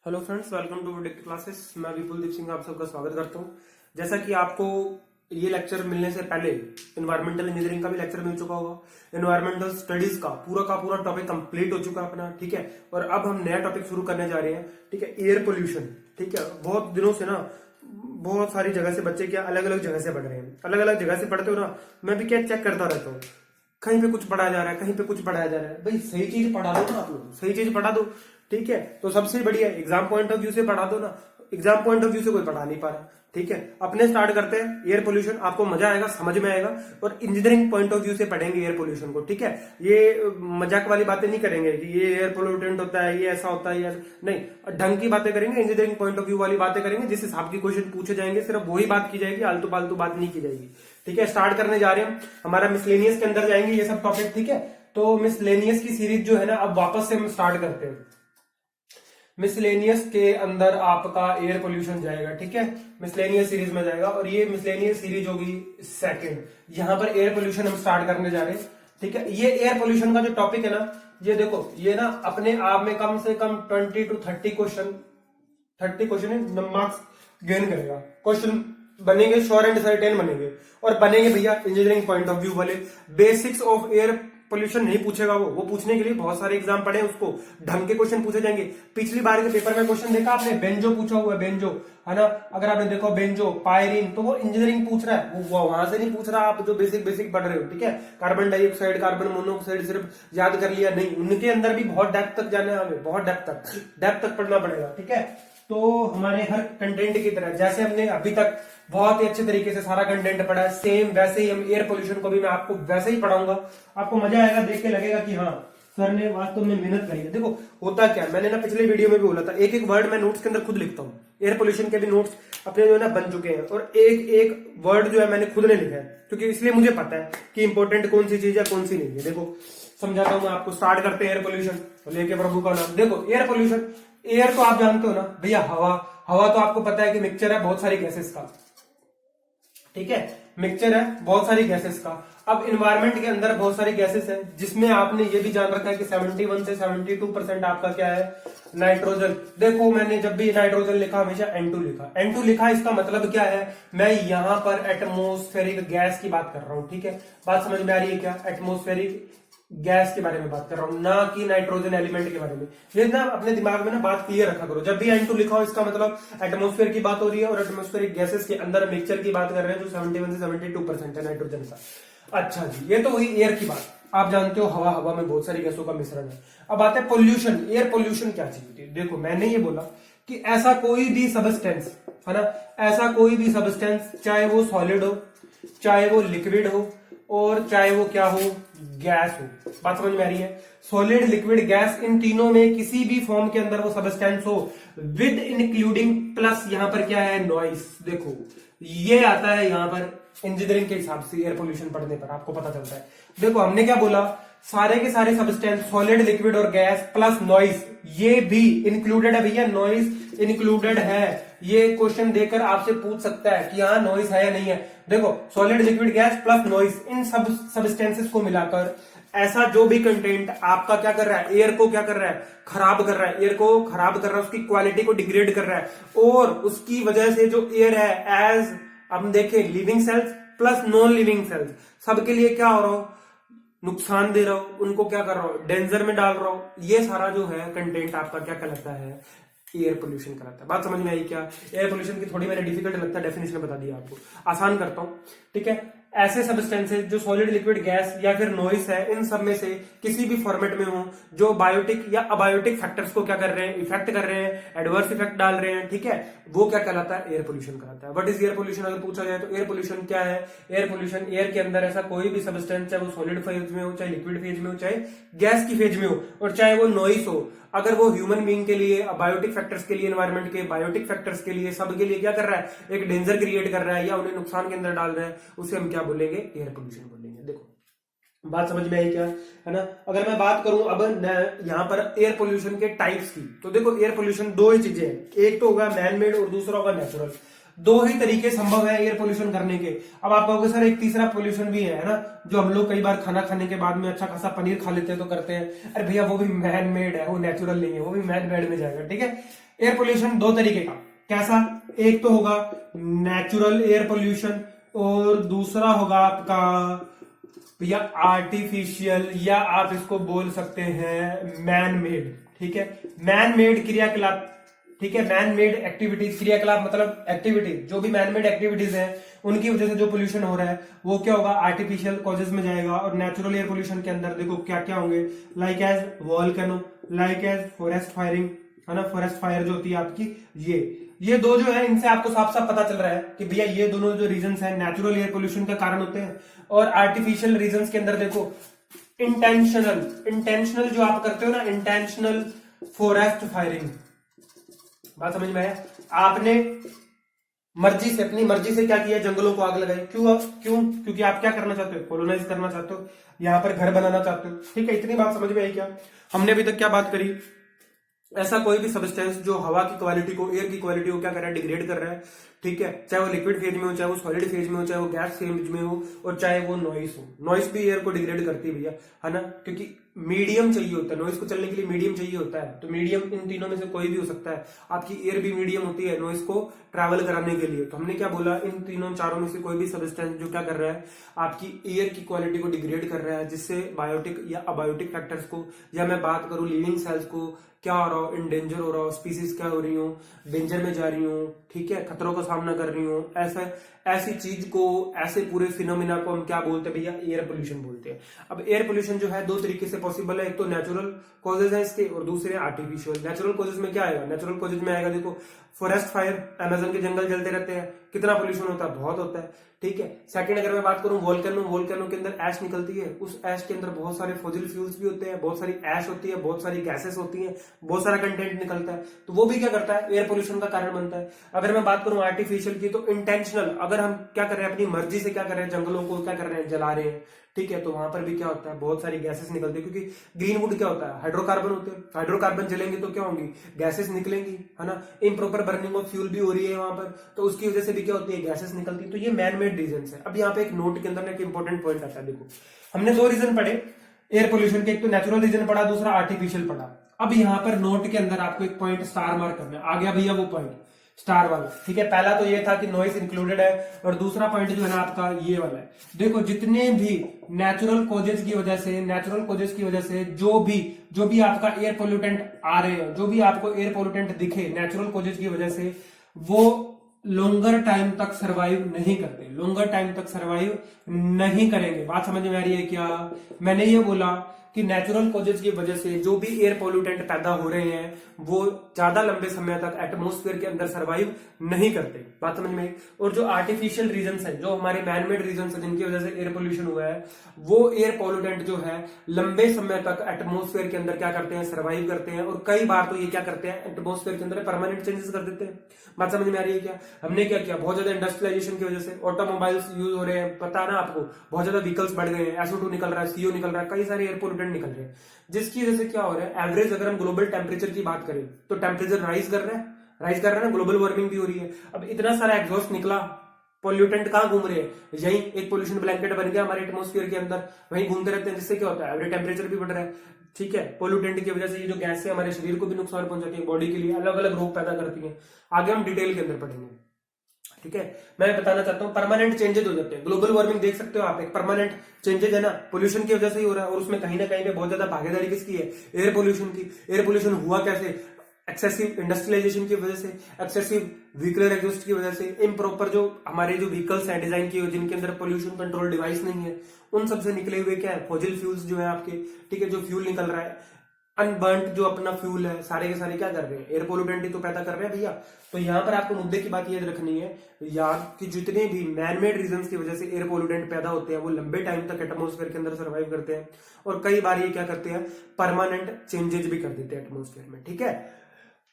Hello friends, welcome to डिक्ट classes. मैं विपुल दीप सिंह आप सबका स्वागत करता हूं। जैसा कि आपको ये लेक्चर मिलने से पहले एनवायरमेंटल इंजीनियरिंग का भी लेक्चर मिल चुका होगा। एनवायरमेंटल स्टडीज का पूरा टॉपिक कंप्लीट हो चुका है अपना, ठीक है। और अब हम नया टॉपिक शुरू करने जा रहे हैं, ठीक है, एयर पोल्यूशन। ठीक है, बहुत दिनों से ना बहुत सारी जगह से बच्चे क्या अलग अलग जगह से पढ़ रहे हैं, अलग अलग जगह से पढ़ते हो ना। मैं भी क्या चेक करता रहता हूँ, कहीं पे कुछ पढ़ाया जा रहा है, कहीं पे कुछ पढ़ाया जा रहा है। भाई सही चीज पढ़ा दो ना, आप लोग सही चीज पढ़ा दो, ठीक है। तो सबसे बढ़िया एग्जाम पॉइंट ऑफ व्यू से पढ़ा दो ना। एग्जाम पॉइंट ऑफ व्यू से कोई पढ़ा नहीं पा रहा, ठीक है। अपने स्टार्ट करते हैं एयर पोल्यूशन, आपको मजा आएगा, समझ में आएगा। और इंजीनियरिंग पॉइंट ऑफ व्यू से पढ़ेंगे एयर पोल्यूशन को, ठीक है। ये मजाक वाली बातें नहीं करेंगे कि ये एयर पोल्यूटेंट होता है, ये ऐसा होता है, ये नहीं। ढंग की बातें करेंगे, इंजीनियरिंग पॉइंट ऑफ व्यू वाली बातें करेंगे, जिस हिसाब की क्वेश्चन पूछे जाएंगे सिर्फ वही बात की जाएगी, आलतू फालतू बात नहीं की जाएगी, ठीक है। स्टार्ट करने जा रहे हैं, हमारा मिसलेनियस के अंदर जाएंगे ये सब टॉपिक, ठीक है। तो मिसलेनियस की सीरीज जो है ना, अब वापस से हम स्टार्ट करते हैं। मिसलेनियस के अंदर आपका एयर पोल्यूशन जाएगा, ठीक है, मिसलेनियस सीरीज में जाएगा। और ये मिसलेनियस सीरीज होगी सेकंड। यहां पर एयर पोल्यूशन हम स्टार्ट करने जा रहे हैं, ठीक है। ये एयर पोल्यूशन का जो टॉपिक है ना, ये देखो, ये ना अपने आप में कम से कम 20 to 30 क्वेश्चन मार्क्स गेन करेगा। क्वेश्चन बनेंगे, श्योर एंड सर्टेन बनेंगे। और बनेंगे भैया इंजीनियरिंग पॉइंट ऑफ व्यू वाले। बेसिक्स ऑफ एयर पोल्यूशन नहीं पूछेगा वो पूछने के लिए बहुत सारे एग्जाम पढ़े, उसको ढंग के क्वेश्चन पूछे जाएंगे। पिछली बार के पेपर में क्वेश्चन देखा आपने, बेंजो पूछा हुआ है, बेंजो है ना। अगर आपने देखो बेंजो पायरीन, तो वो इंजीनियरिंग पूछ रहा है, वो वहां से नहीं पूछ रहा आप जो बेसिक पढ़ रहे हो, ठीक है। कार्बन डाइऑक्साइड, कार्बन मोनोऑक्साइड सिर्फ याद कर लिया नहीं, उनके अंदर भी बहुत डेप्थ तक जाना है हमें, बहुत डेप्थ तक पढ़ना पड़ेगा, ठीक है। तो हमारे हर कंटेंट की तरह जैसे हमने अभी तक बहुत ही अच्छे तरीके से सारा कंटेंट पढ़ा है, सेम वैसे ही हम एयर पोल्यूशन को भी मैं आपको वैसे ही पढ़ाऊंगा। आपको मजा आएगा, देख के लगेगा कि हाँ सर ने वास्तव में मेहनत करी है। देखो होता क्या, मैंने ना पिछले वीडियो में भी बोला था, एक एक वर्ड मैं नोट्स के अंदर खुद लिखता हूँ। एयर पोल्यूशन के भी नोट्स अपने जो है ना बन चुके हैं, और एक एक वर्ड जो है मैंने खुद ने लिखा है, क्योंकि इसलिए मुझे पता है कि इंपॉर्टेंट कौन सी चीज है कौन सी नहीं है। देखो समझाता हूं मैं आपको, स्टार्ट करते हैं एयर पोल्यूशन लेके प्रभु का नाम। देखो एयर पोल्यूशन, एयर तो आप जानते हो ना भैया, हवा तो आपको पता है कि मिक्सचर है बहुत सारी गैसेस का, ठीक है, मिक्सचर है बहुत सारी गैसेस का। अब इन्वायरमेंट के अंदर बहुत सारी गैसेस है, जिसमें आपने ये भी जान रखा है कि 71 से 72% आपका क्या है, नाइट्रोजन। देखो मैंने जब भी नाइट्रोजन लिखा हमेशा N2 लिखा, N2 लिखा, इसका मतलब क्या है, मैं यहां पर एटमोस्फेरिक गैस की बात कर रहा हूं, ठीक है। बात समझ में आ रही है क्या, एटमोस्फेरिक गैस के बारे में बात कर रहा हूं, ना कि नाइट्रोजन एलिमेंट के बारे में। ये ना अपने दिमाग में ना बात क्लियर रखा करो, जब भी N2 लिखा हो इसका मतलब एटमोस्फेयर की बात हो रही है, और एटमोस्फेरिक गैसेस के अंदर मिक्सचर की बात कर रहे हैं जो 71 से 72% है नाइट्रोजन का। अच्छा जी, ये तो हुई एयर की बात। आप जानते हो हवा में बहुत सारी गैसों का मिश्रण है। अब आते हैं पोल्यूशन। एयर पोल्यूशन क्या चीज होती है, देखो मैंने ये बोला कि ऐसा कोई भी सबस्टेंस है ना, ऐसा कोई भी सबस्टेंस, चाहे वो सॉलिड हो, चाहे वो लिक्विड हो, और चाहे वो क्या हो, गैस हो। बात समझ में आ रही है, सॉलिड लिक्विड गैस, इन तीनों में किसी भी फॉर्म के अंदर वो सबस्टेंस हो, विद इंक्लूडिंग प्लस यहां पर क्या है, नॉइस। देखो ये आता है यहां पर इंजीनियरिंग के हिसाब से, एयर पोल्यूशन पढ़ने पर आपको पता चलता है। देखो हमने क्या बोला, सारे के सारे सबस्टेंस, सॉलिड लिक्विड और गैस प्लस नॉइस, ये भी इंक्लूडेड है भैया, नॉइस इंक्लूडेड है। ये क्वेश्चन देकर आपसे पूछ सकता है कि हाँ नॉइस है या नहीं है। देखो solid liquid gas plus noise, इन सब सबस्टेंसेस को मिलाकर ऐसा जो भी कंटेंट आपका क्या कर रहा है, एयर को क्या कर रहा है, खराब कर रहा है, एयर को खराब कर रहा है, उसकी क्वालिटी को डिग्रेड कर रहा है। और उसकी वजह से जो एयर है, एज हम देखें living cells plus non living cells, सबके लिए क्या हो रहा हो, नुकसान दे रहा हो, उनको क्या कर रहा हो, डेंजर में डाल रहा हो। ये सारा जो है कंटेंट आपका क्या कहलाता है, एयर पोल्यूशन कराता है। बात समझ में आई क्या। एयर पोल्यूशन की थोड़ी मैंने डिफिकल्ट लगता है डेफिनेशन बता दिया आपको, आसान करता हूं, ठीक है। ऐसे सबस्टेंसेस जो सॉलिड लिक्विड गैस या फिर नॉइस है, इन सब में से किसी भी फॉर्मेट में हो, जो बायोटिक या अबायोटिक फैक्टर्स को क्या कर रहे हैं, इफेक्ट कर रहे हैं, एडवर्स इफेक्ट डाल रहे हैं, ठीक है, वो क्या कहलाता है, एयर पोल्यूशन कहलाता है। व्हाट इज एयर पोल्यूशन अगर पूछा जाए तो एयर पोल्यूशन क्या है, एयर पोल्यूशन एयर के अंदर ऐसा कोई भी सबस्टेंस, चाहे वो सॉलिड फेज में हो, चाहे लिक्विड फेज में हो, चाहे गैस की फेज में हो, और चाहे वो नॉइस हो, अगर वो ह्यूमन बीइंग के लिए, बायोटिक फैक्टर्स के लिए, एनवायरमेंट के बायोटिक फैक्टर्स के लिए, सब के लिए क्या कर रहा है, एक डेंजर क्रिएट कर रहा है या उन्हें नुकसान के अंदर डाल रहा है, उसे हम क्या बोलेंगे, एयर पोल्यूशन बोलेंगे। देखो बात समझ में आई क्या, है ना। अगर मैं बात करूं अब यहां पर एयर पोल्यूशन के टाइप्स की, तो देखो एयर पोल्यूशन दो ही चीजें हैं, एक तो होगा मैन मेड और दूसरा होगा नेचुरल। दो ही तरीके संभव है एयर पोल्यूशन करने के। अब आप कहोगे सर एक तीसरा पोल्यूशन भी है ना, जो हम लोग कई बार खाना खाने के बाद में अच्छा खासा पनीर खा लेते हैं तो करते हैं। अरे भैया वो भी मैन मेड है, वो नेचुरल नहीं है, वो भी मैन मेड में जाएगा। ठीक है, एयर पोल्यूशन दो तरीके का, कैसा, एक तो होगा नेचुरल एयर पोल्यूशन और दूसरा होगा आपका या आर्टिफिशियल, या आप इसको बोल सकते हैं मैन मेड। ठीक है, मैन मेड क्रियाकलाप, ठीक है, मैन मेड एक्टिविटीज, क्रियाकलाप मतलब एक्टिविटी, जो भी मैन मेड एक्टिविटीज है उनकी वजह से जो पोल्यूशन हो रहा है वो क्या होगा, आर्टिफिशियल कॉजेज में जाएगा। और नेचुरल एयर पोल्यूशन के अंदर देखो क्या क्या होंगे, like as volcano, like as forest firing, है ना, फॉरेस्ट फायर जो होती है आपकी, ये दो जो है, इनसे आपको साफ साफ पता चल रहा है कि भैया ये दोनों जो रीजंस हैं नेचुरल एयर पोल्यूशन का कारण होते हैं। और आर्टिफिशियल रीजंस के अंदर देखो इंटेंशनल जो आप करते हो ना, इंटेंशनल फॉरेस्ट फायरिंग, बात समझ में आया, आपने मर्जी से, अपनी मर्जी से क्या किया, जंगलों को आग लगाई। क्यों क्योंकि आप क्या करना चाहते हो, कॉलोनाइज करना चाहते हो, यहां पर घर बनाना चाहते हो। ठीक है, इतनी बात समझ में आई क्या? हमने अभी तक क्या बात करी, ऐसा कोई भी सब्सटेंस जो हवा की क्वालिटी को, एयर की क्वालिटी को क्या कर रहा है, डिग्रेड कर रहा है। ठीक है, चाहे वो लिक्विड फेज में हो, चाहे वो सॉलिड फेज में हो, चाहे वो गैस फेज में हो, और चाहे वो नॉइस हो। नॉइस भी एयर को डिग्रेड करती है भैया, है ना, क्योंकि मीडियम चाहिए होता है, नॉइस को चलने के लिए मीडियम चाहिए होता है। तो मीडियम इन तीनों में से कोई भी हो सकता है। आपकी एयर भी मीडियम होती है नॉइस को ट्रैवल कराने के लिए। तो हमने क्या बोला, इन तीनों चारों में से कोई भी सब्सटेंस जो क्या कर रहा है, आपकी एयर की क्वालिटी को डिग्रेड कर रहा है, जिससे बायोटिक या अबायोटिक फैक्टर्स को, या मैं बात करूं लिविंग सेल्स को, क्या हो रहा हो, इंडेंजर हो रहा हो, स्पीसीज क्या हो रही हो, डेंजर में जा रही हो, ठीक है, खतरों का सामना कर रही हो, ऐसी चीज को, ऐसे पूरे फिनोमिना को हम क्या बोलते हैं भैया, एयर पोल्यूशन बोलते हैं। अब एयर पोल्यूशन जो है दो तरीके से पॉसिबल है, एक तो नेचुरल कॉजेज है इसके, और दूसरे आर्टिफिशियल। नेचुरल कॉजेज में क्या आएगा, नेचुरल कॉजेज में आएगा देखो फॉरेस्ट फायर, अमेजन के जंगल जलते रहते हैं, कितना पोल्यूशन होता है, बहुत होता है। ठीक है, सेकंड अगर मैं बात करूं वोल्केनो के अंदर ऐश निकलती है, उस ऐश के अंदर बहुत सारे फॉसिल फ्यूल्स भी होते हैं, बहुत सारी ऐश होती है, बहुत सारी गैसेस होती हैं, बहुत सारा कंटेंट निकलता है, तो वो भी क्या करता है, एयर पोल्यूशन का कारण बनता है। अगर मैं बात करूं आर्टिफिशियल की, तो इंटेंशनल, अगर हम क्या कर रहे हैं, अपनी मर्जी से क्या कर रहे हैं, जंगलों को क्या कर रहे हैं, जला रहे हैं। ठीक है, तो वहां पर भी क्या होता है, बहुत सारी गैसेस निकलती है, क्योंकि ग्रीन वुड क्या होता है, हाइड्रोकार्बन होते हैं, हाइड्रोकार्बन जलेंगे तो क्या होंगी, गैसेस निकलेंगी, है ना, इम्प्रॉपर बर्निंग ऑफ फ्यूल भी हो रही है वहां पर, तो उसकी वजह से भी क्या होती है, गैसेस निकलती है। तो ये मैन मेड रीजन है। अब यहाँ पे एक नोट के अंदर एक इंपॉर्टेंट पॉइंट आता है, देखो हमने दो रीजन पढ़े एयर पोल्यूशन के, एक तो नेचुरल रीजन पढ़ा, दूसरा आर्टिफिशियल पढ़ा। अब यहाँ पर नोट के अंदर आपको एक पॉइंट स्टार मार्क करना है, आ गया भैया वो पॉइंट स्टार वाला। ठीक है, पहला तो ये था कि नॉइस इंक्लूडेड है, और दूसरा पॉइंट जो है ना आपका ये वाला है। देखो जितने भी नेचुरल कॉजेज की वजह से जो भी आपका एयर पोल्यूटेंट आ रहे हैं, जो भी आपको एयर पोल्यूटेंट दिखे नेचुरल कॉजेज की वजह से, वो लॉन्गर टाइम तक सरवाइव नहीं करते, लॉन्गर टाइम तक सरवाइव नहीं करेंगे। बात समझ में आ रही है क्या? मैंने ये बोला कि नेचुरल कॉजेज की वजह से जो भी एयर पोल्यूटेंट पैदा हो रहे हैं वो ज्यादा लंबे समय तक एटमॉस्फेयर के अंदर सरवाइव नहीं करते। बात समझ में? और जो आर्टिफिशियल रीजंस है, जो हमारे मैनमेड रीजंस है जिनकी वजह से एयर पोल्यूशन हुआ है, वो एयर पोल्यूटेंट जो है लंबे समय तक एटमॉस्फेयर के अंदर क्या करते हैं, सरवाइव करते हैं। और कई बार तो ये क्या करते हैं, एटमॉस्फेयर के अंदर परमानेंट चेंजेस कर देते हैं। बात समझ में आ रही है क्या? हमने क्या किया, बहुत ज्यादा इंडस्ट्रियलाइजेशन की वजह से ऑटोमोबाइल्स यूज हो रहे हैं, पता ना आपको, बहुत ज्यादा व्हीकल्स बढ़ गए हैं, SO2 निकल रहा है, CO निकल रहा है, कई सारे एयर पोल्यूटेंट निकल रहे हैं, जिसकी वजह से क्या हो रहा है, एवरेज अगर हम ग्लोबल टेम्परेचर की बात करें तो टेम्परेचर राइज कर रहा है ना, ग्लोबल वार्मिंग भी हो रही है। अब इतना सारा एग्जॉस्ट निकला, पोल्यूटेंट कहां घूम रहे हैं, यही एक पोल्यूशन ब्लैंकेट बन गया हमारे एटमॉस्फेयर के अंदर, वहीं घूमते रहते हैं, जिससे क्या होता है, एवरेज टेम्परेचर भी बढ़ रहा है। ठीक है, पोल्यूटेंट की वजह से ये जो गैस है हमारे शरीर को भी नुकसान पहुंचाती है, बॉडी के लिए अलग अलग रोग पैदा करती है। आगे हम डिटेल के अंदर पढ़ेंगे। ठीक है, मैं बताना चाहता हूं परमानेंट चेंजेस हो जाते हैं। ग्लोबल वार्मिंग देख सकते हो आप, एक परमानेंट चेंजेस है ना, पोल्यूशन की वजह से ही हो रहा है, और उसमें कहीं ना कहीं पे बहुत ज्यादा भागीदारी किसकी है, एयर पोल्यूशन की। एयर पोल्यूशन हुआ कैसे, एक्सेसिव इंडस्ट्रियलाइजेशन की वजह से, एक्सेसिव व्हीकलर एग्जॉस्ट की वजह से, इम्प्रॉपर जो हमारे जो व्हीकल्स हैं डिजाइन किए हुए जिनके अंदर पोल्यूशन कंट्रोल डिवाइस नहीं है, उन सबसे निकले हुए क्या है, फॉसिल फ्यूल्स जो है आपके। ठीक है, जो फ्यूल निकल रहा है अनबर्न्ड, जो अपना फ्यूल है, सारे के सारे क्या कर रहे हैं, एयर पोल्यूटेंट ही तो पैदा कर रहे हैं भैया। तो यहां पर आपको मुद्दे की बात याद रखनी है यार, कि जितने भी मैनमेड रीजंस की वजह से एयर पोल्यूटेंट पैदा होते हैं वो लंबे टाइम तक एटमॉस्फेयर के अंदर सर्वाइव करते हैं, और कई बार ये क्या करते हैं, परमानेंट चेंजेस भी कर देते हैं एटमॉस्फेयर में। ठीक है,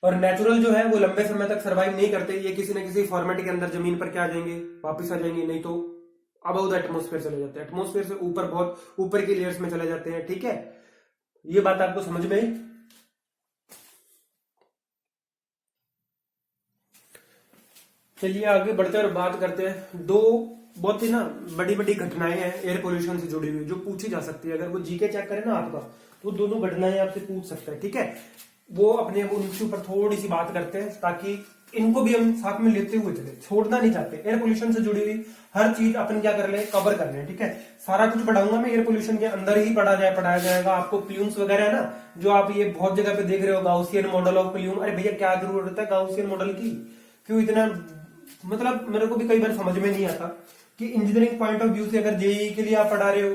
और नेचुरल जो है वो लंबे समय तक सर्वाइव नहीं करते, ये किसी न किसी फॉर्मेट के अंदर जमीन पर क्या आ जाएंगे, वापिस आ जाएंगे, नहीं तो अबव द एटमॉस्फेयर चले जाते हैं, एटमॉस्फेयर से ऊपर, बहुत ऊपर की लेयर्स में चले जाते हैं। ठीक है, ये बात आपको समझ में आई? चलिए आगे बढ़ते हैं और बात करते हैं दो बहुत ही ना बड़ी बड़ी घटनाएं हैं एयर पोल्यूशन से जुड़ी हुई जो पूछी जा सकती है। अगर वो जीके चेक करे ना आपका तो दोनों घटनाएं आपसे पूछ सकता है, ठीक है। वो अपने उनके ऊपर थोड़ी सी बात करते हैं ताकि इनको भी हम साथ में लेते हुए चले, छोड़ना नहीं चाहते। एयर पोल्यूशन से जुड़ी हुई हर चीज अपन क्या कर ले, कवर कर ले, ठीक है। सारा कुछ पढ़ाऊंगा मैं, एयर पोल्यूशन के अंदर ही पढ़ाया जाएगा। आपको प्लूम्स वगैरह है ना, जो आप ये बहुत जगह पे देख रहे हो, गाउसियन मॉडल ऑफ प्लूम। अरे भैया क्या जरूरत है गाउसियन मॉडल की, क्यों इतना, मतलब मेरे को भी कई बार समझ में नहीं आता कि इंजीनियरिंग पॉइंट ऑफ व्यू से अगर जेईई के लिए आप पढ़ा रहे हो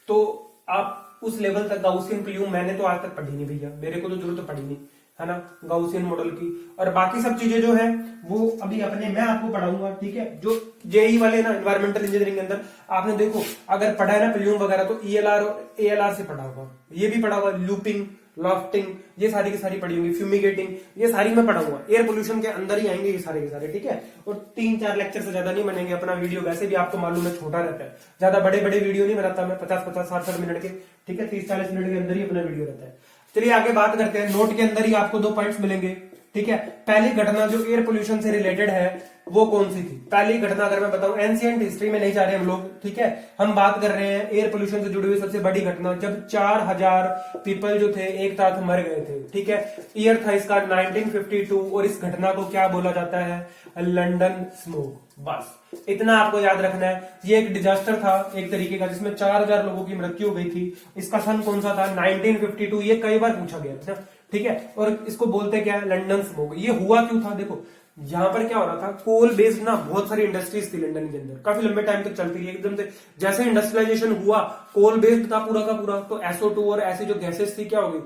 तो आप उस लेवल तक गाउसियन प्लूम मैंने तो आज तक पढ़ी नहीं भैया, मेरे को तो जरूरत पड़ी नहीं है ना गाउसियन मॉडल की। और बाकी सब चीजें जो है वो अभी अपने मैं आपको पढ़ाऊंगा, ठीक है। जो जेईई वाले ना एनवायरमेंटल इंजीनियरिंग के अंदर आपने देखो अगर पढ़ा है ना प्लूम वगैरह तो ईएलआर और एएलआर से पढ़ा होगा, ये भी पढ़ा होगा, लूपिंग, लॉफ्टिंग, ये सारी की सारी पढ़ी होंगी, फ्यूमिगेटिंग, ये सारी मैं पढ़ाऊंगा। एयर पोल्यूशन के अंदर ही आएंगे ये सारे के सारे, ठीक है। और 3-4 लेक्चर से ज्यादा नहीं बनेंगे। अपना वीडियो वैसे भी आपको मालूम है छोटा रहता है, ज्यादा बड़े बड़े वीडियो नहीं बनाता मैं, 50-50, 60-60 मिनट के, ठीक है। 30-40 मिनट के अंदर ही अपना वीडियो रहता है। चलिए आगे बात करते हैं। नोट के अंदर ही आपको 2 पॉइंट्स मिलेंगे, ठीक है। पहली घटना जो एयर पोल्यूशन से रिलेटेड है वो कौन सी थी? पहली घटना अगर मैं बताऊं, एंशिएंट हिस्ट्री में नहीं जा रहे हम लोग, ठीक है। हम बात कर रहे हैं एयर पोल्यूशन से जुड़ी हुई सबसे बड़ी घटना, जब 4000 पीपल जो थे एक साथ मर गए थे, ठीक है। ईयर था इसका 1952 और इस घटना को क्या बोला जाता है? London smoke. बस इतना आपको याद रखना है। ये एक डिजास्टर था एक तरीके का जिसमें 4000 लोगों की मृत्यु हो गई थी। इसका सन कौन सा था? 1952। ये कई बार पूछा गया था, ठीक है। और इसको बोलते क्या है? London smoke. ये हुआ क्यों था? देखो यहाँ पर क्या हो रहा था, कोल बेस्ड ना बहुत सारी इंडस्ट्रीज थी लंदन के अंदर, काफी लंबे टाइम तक चलती रही। एकदम से जैसे इंडस्ट्रियलाइजेशन हुआ, कोल बेस्ड था पूरा का पूरा, तो SO2 और ऐसी जो गैसेस थी क्या हो गई,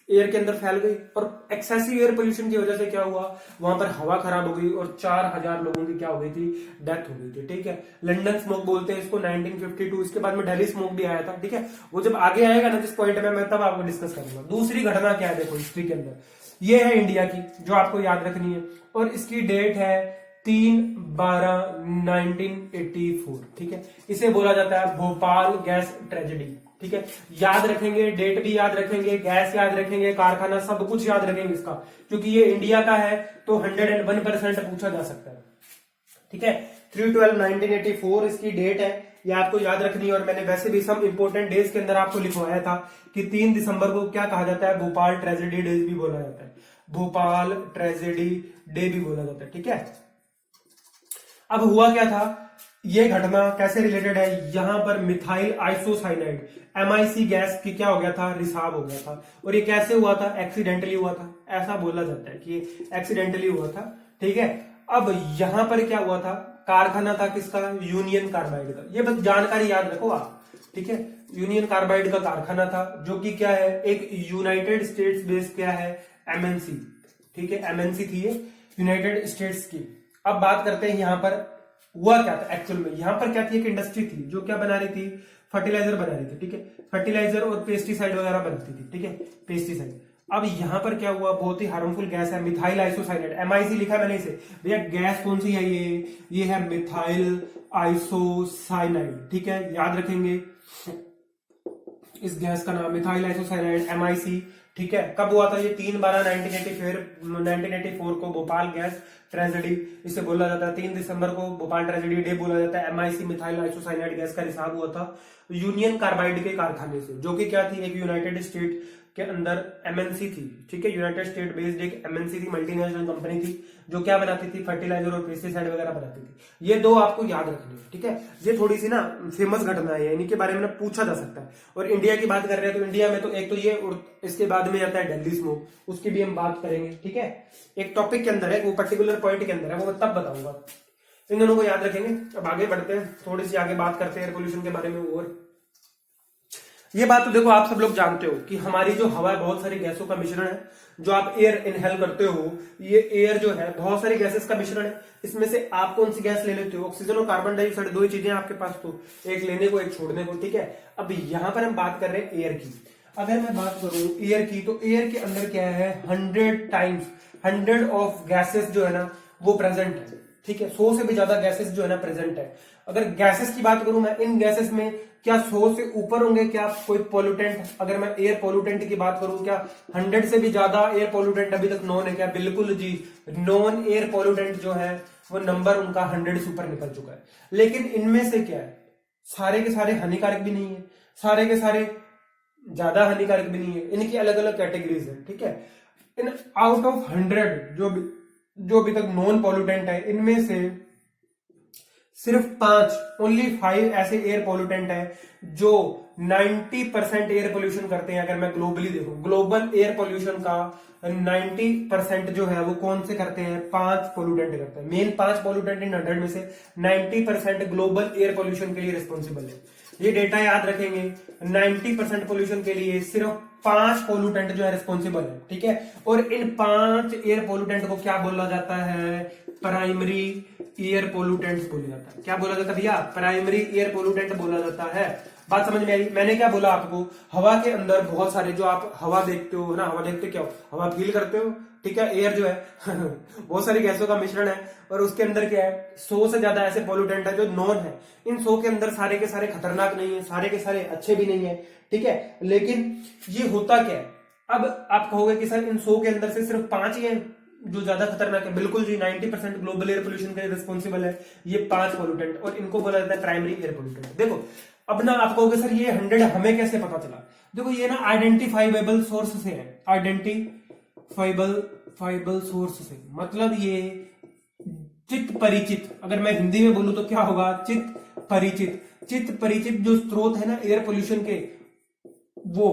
एयर के अंदर फैल गई। और एक्सेसिव एयर पोल्यूशन की वजह से क्या हुआ, वहां पर हवा खराब हो गई और 4000 लोगों की क्या हो गई थी? डेथ हो गई थी, ठीक है। लंदन स्मोक बोलते हैं इसको 1952। इसके बाद में दिल्ली स्मोक भी आया था, ठीक है। वो जब आगे आएगा ना जिस पॉइंट में, मैं तब आपको डिस्कस करूंगा। दूसरी घटना क्या है देखो हिस्ट्री के अंदर, ये है इंडिया की, जो आपको याद रखनी है। और इसकी डेट है 3/12/1984, ठीक है। इसे बोला जाता है भोपाल गैस ट्रेजेडी, ठीक है। याद रखेंगे, डेट भी याद रखेंगे, गैस याद रखेंगे, कारखाना, सब कुछ याद रखेंगे इसका, क्योंकि ये इंडिया का है तो 101% पूछा जा सकता है, ठीक है। 3/12/1984 इसकी डेट है, ये आपको याद रखनी है। और मैंने वैसे भी सब इंपोर्टेंट डेज के अंदर आपको लिखवाया था कि 3 दिसंबर को क्या कहा जाता है? भोपाल ट्रेजेडी डे भी बोला जाता है, भोपाल ट्रेजेडी डे भी बोला जाता है, ठीक है। अब हुआ क्या था, ये घटना कैसे रिलेटेड है? यहां पर मिथाइल आइसोसाइनाइड MIC गैस की क्या हो गया था? रिसाव हो गया था। और ये कैसे हुआ था? एक्सीडेंटली हुआ था, ऐसा बोला जाता है कि एक्सीडेंटली हुआ था, ठीक है। अब यहां पर क्या हुआ था? कारखाना था किसका? यूनियन कार्बाइड का। ये बस जानकारी याद रखो आप, ठीक है। यूनियन कार्बाइड का कारखाना था जो कि क्या है, एक यूनाइटेड स्टेट्स बेस्ड क्या है? MNC, ठीक है। MNC थी ये यूनाइटेड स्टेट्स की। अब बात करते हैं यहां पर हुआ क्या था एक्चुअल में। यहां पर क्या थी? एक इंडस्ट्री थी जो क्या बना रही थी? फर्टिलाइजर बना रही थी, ठीक है। फर्टिलाइजर और पेस्टिसाइड वगैरह बनती थी, ठीक है, पेस्टिसाइड। अब यहां पर क्या हुआ? बहुत ही हार्मफुल गैस है मिथाइल आइसोसाइनाइड, MIC लिखा है मैंने इसे भैया। गैस कौन सी है? ये है मिथाइल आइसोसाइनाइड, ठीक है, याद रखेंगे इस गैस का नाम मिथाइल आइसोसाइनाइड MIC, ठीक है। कब हुआ था ये? 3/12/1984 को भोपाल गैस ट्रेजेडी इसे बोला जाता है। 3 दिसंबर को भोपाल ट्रेजेडी डे बोला जाता है। MIC मिथाइल आइसोसाइनाइड गैस का रिसाव हुआ था यूनियन कार्बाइड के कारखाने से, जो कि क्या थी? एक यूनाइटेड स्टेट के अंदर MNC थी, ठीक है। यूनाइटेड स्टेट बेस्ड एक MNC थी, मल्टीनेशनल कंपनी थी जो क्या बनाती थी? फर्टिलाइजर और पेस्टिसाइड वगैरह बनाती थी। ये 2 आपको याद रखनी है, ठीक है। ये थोड़ी सी ना फेमस घटना है, इनके बारे में ना पूछा जा सकता है। और इंडिया की बात कर रहे हैं तो इंडिया में तो एक तो ये, और इसके बाद में आता है दिल्ली स्मोक, उसकी भी हम बात करेंगे, ठीक है। एक टॉपिक के अंदर है, वो पर्टिकुलर पॉइंट के अंदर है, वो मैं तब बताऊंगा। इन दोनों को याद रखेंगे। अब आगे बढ़ते हैं, थोड़ी सी आगे बात करते हैं एयर पोल्यूशन के बारे में। और ये बात तो देखो आप सब लोग जानते हो कि हमारी जो हवा है बहुत सारी गैसों का मिश्रण है। जो आप एयर इनहेल करते हो, ये एयर जो है बहुत सारी गैसेस का मिश्रण है। इसमें से आप कौन सी गैस ले लेते हो? ऑक्सीजन और कार्बन डाइऑक्साइड, 2 ही चीजें आपके पास, तो एक लेने को एक छोड़ने को, ठीक है। अब यहां पर हम बात कर रहे हैं एयर की। अगर मैं बात करूं एयर की, तो एयर के अंदर क्या है? 100 ऑफ गैसेस जो है ना वो प्रेजेंट है, ठीक है। 100 से भी ज्यादा गैसेस जो है ना प्रेजेंट है। अगर गैसेस की बात करूं मैं, इन गैसेस में क्या 100 से ऊपर होंगे क्या कोई पोल्यूटेंट? अगर मैं एयर पोल्यूटेंट की बात करूं, क्या 100 से भी ज्यादा एयर पोल्यूटेंट अभी तक नॉन है क्या? बिल्कुल जी, नॉन एयर पोल्यूटेंट जो है वो नंबर उनका 100 से ऊपर निकल चुका है। लेकिन इनमें से क्या है, सारे के सारे हानिकारक भी नहीं है, सारे के सारे ज्यादा हानिकारक भी नहीं है, इनकी अलग अलग कैटेगरीज है, ठीक है। इन आउट ऑफ 100 जो अभी तक नॉन पॉल्यूटेंट है, इनमें से सिर्फ 5, ओनली 5 ऐसे एयर पॉल्यूटेंट है जो 90% एयर पोल्यूशन करते हैं। अगर मैं ग्लोबली देखूं, ग्लोबल एयर पोल्यूशन का 90% जो है वो कौन से करते हैं? 5 पोल्यूटेंट करते हैं। मेन 5 पोल्यूटेंट इन 100 में से 90% ग्लोबल एयर पोल्यूशन के लिए रिस्पॉन्सिबल है। ये डेटा याद रखेंगे, 90% पोल्यूशन के लिए सिर्फ 5 पोल्यूटेंट जो है रिस्पॉन्सिबल है, ठीक है। और इन 5 एयर पोल्यूटेंट को क्या बोला जाता है? प्राइमरी एयर पोल्यूटेंट्स बोला जाता है। क्या बोला जाता है भैया? प्राइमरी एयर पोल्यूटेंट बोला जाता है। बात समझ में आई? मैंने क्या बोला आपको, हवा के अंदर बहुत सारे, जो आप हवा देखते हो ना, हवा देखते क्या हो? हवा फील करते हो, ठीक है। एयर जो है बहुत सारी गैसों का मिश्रण है, और उसके अंदर क्या है, 100 से ज्यादा ऐसे पोल्यूटेंट है जो नॉन है। इन 100 के अंदर सारे के सारे खतरनाक नहीं है, सारे के सारे अच्छे भी नहीं है, ठीक है। लेकिन ये होता क्या है? अब आप कहोगे कि सर इन 100 के अंदर से सिर्फ 5 ही हैं जो ज्यादा खतरनाक है। बिल्कुल जी, 90% ग्लोबल एयर पोल्यूशन के लिए रिस्पॉन्सिबल है ये 5 पोल्यूटेंट, और इनको बोला जाता है प्राइमरी एयर पोल्यूटेंट। देखो अब ना आप कहोगे सर ये 100 हमें कैसे पता चला? देखो ये ना आइडेंटिफाइबल सोर्स से है, आइडेंटिफाइबल सोर्स से, मतलब ये चित्त परिचित, अगर मैं हिंदी में बोलूं तो क्या होगा? चित्त परिचित जो स्रोत है ना एयर पोल्यूशन के, वो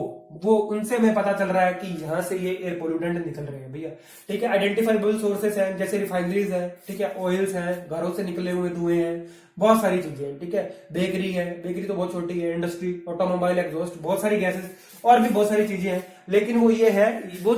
उनसे हमें पता चल रहा है कि यहां से ये एयर पोल्यूटेंट निकल रहे हैं भैया, ठीक है। आइडेंटिफाइबल सोर्सेस हैं, जैसे रिफाइनरीज है, ठीक है, ऑयल्स हैं, घरों से निकले हुए धुएं हैं, बहुत सारी चीजें हैं, ठीक है। बेकरी है, बेकरी तो बहुत छोटी है, इंडस्ट्री, ऑटोमोबाइल एग्जॉस्ट, बहुत सारी गैसेस और भी बहुत सारी चीजें हैं। लेकिन वो ये है, वो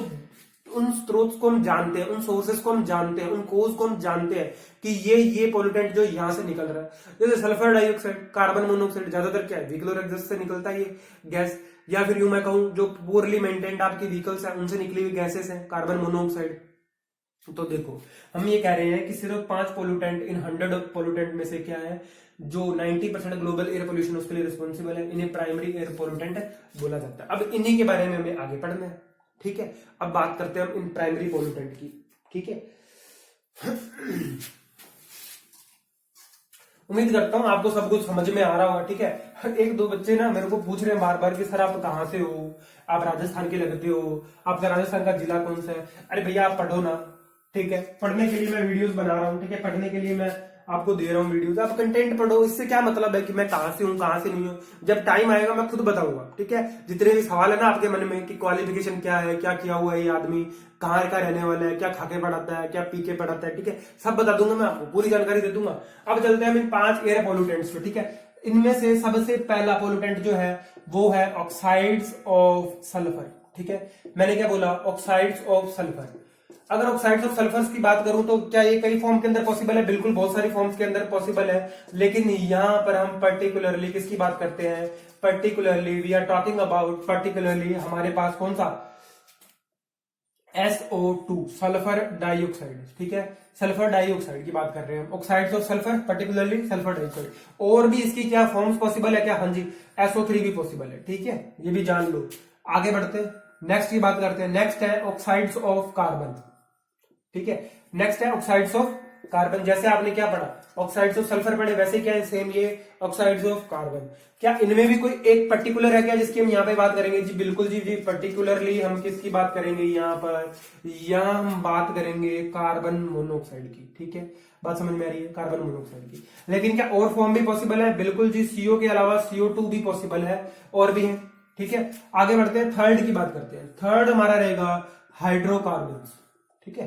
उन स्रोत को हम जानते हैं, उन सोर्सेस को हम जानते हैं, उन कोज को हम जानते हैं कि ये पोल्यूटेंट जो यहां से निकल रहा है। जैसे सल्फर डाइऑक्साइड, कार्बन मोनोऑक्साइड, ज्यादातर क्या है व्हीकल एग्जॉस्ट से निकलता है ये गैस, या फिर यूं मैं कहूं जो पुअरली मेंटेन्ड आपकी व्हीकल्स है उनसे निकली हुई गैसेस हैं, कार्बन मोनोऑक्साइड। तो देखो हम ये कह रहे हैं कि सिर्फ 5 पोल्यूटेंट इन 100 पोल्यूटेंट में से क्या है जो 90% ग्लोबल एयर पोल्यूशन उसके लिए रिस्पॉन्सिबल है, इन्हें प्राइमरी एयर पोल्यूटेंट बोला जाता है। अब इन्हीं के बारे में हमें आगे पढ़ना है, ठीक है। अब बात करते हैं हम इन प्राइमरी पोल्यूटेंट की, ठीक है। उम्मीद करता हूं आपको सब कुछ समझ में आ रहा होगा, ठीक है। एक दो बच्चे ना मेरे को पूछ रहे हैं बार बार कि सर आप कहां से हो, आप राजस्थान के लगते हो, आपका राजस्थान का जिला कौन सा है? अरे भैया आप पढ़ो ना, ठीक है। पढ़ने के लिए मैं वीडियोस बना रहा हूँ, ठीक है, पढ़ने के लिए मैं आपको दे रहा हूँ वीडियोस, आप कंटेंट पढ़ो। इससे क्या मतलब है कि मैं कहां से हूँ कहां से नहीं हूँ? जब टाइम आएगा मैं खुद बताऊंगा, ठीक है। जितने भी सवाल है ना आपके मन में कि क्वालिफिकेशन क्या है, क्या किया हुआ है ये आदमी, कहाँ का रहने वाला है, क्या खाके पढ़ाता है, क्या पी के पढ़ाता है, ठीक है, सब बता दूंगा मैं आपको, पूरी जानकारी दे दूंगा। अब चलते हैं इन 5 एयर पोल्यूटेंट्स पे, ठीक है। इनमें से सबसे पहला पोल्यूटेंट जो है वो है ऑक्साइड्स ऑफ सल्फर, ठीक है। मैंने क्या बोला? Oxides of sulphur. अगर ऑक्साइड्स ऑफ सल्फर्स की बात करूं तो क्या ये कई फॉर्म के अंदर पॉसिबल है? बिल्कुल, बहुत सारी फॉर्म्स के अंदर पॉसिबल है। लेकिन यहां पर हम पर्टिकुलरली किसकी बात करते हैं? Particularly we are talking about, particularly हमारे पास कौन सा? SO2, सल्फर डाइऑक्साइड, ठीक है। सल्फर डाइऑक्साइड की बात कर रहे हैं, oxides of sulphur, particularly sulphur dioxide. और भी इसकी क्या फॉर्म्स पॉसिबल है क्या? हाँ जी, SO3 भी पॉसिबल है, ठीक है, ये भी जान लो। आगे बढ़ते हैं, नेक्स्ट की बात करते हैं। नेक्स्ट है ऑक्साइड्स ऑफ कार्बन, ठीक है। नेक्स्ट है ऑक्साइड्स ऑफ कार्बन। जैसे आपने क्या पढ़ा, ऑक्साइड्स ऑफ सल्फर पढ़े, वैसे क्या है सेम ये ऑक्साइड्स ऑफ कार्बन। क्या इनमें भी कोई एक पर्टिकुलर है क्या जिसकी हम यहाँ पे बात करेंगे? जी बिल्कुल जी, पर्टिकुलरली हम किसकी बात करेंगे यहाँ पर? यहाँ हम बात करेंगे कार्बन मोनोऑक्साइड की, ठीक है। बात समझ में आ रही है? कार्बन मोनोऑक्साइड की। लेकिन क्या और फॉर्म भी पॉसिबल है? बिल्कुल जी, CO के अलावा CO2 भी पॉसिबल है, और भी है, ठीक है। आगे बढ़ते हैं, थर्ड की बात करते हैं। थर्ड हमारा रहेगा हाइड्रोकार्बन, ठीक है,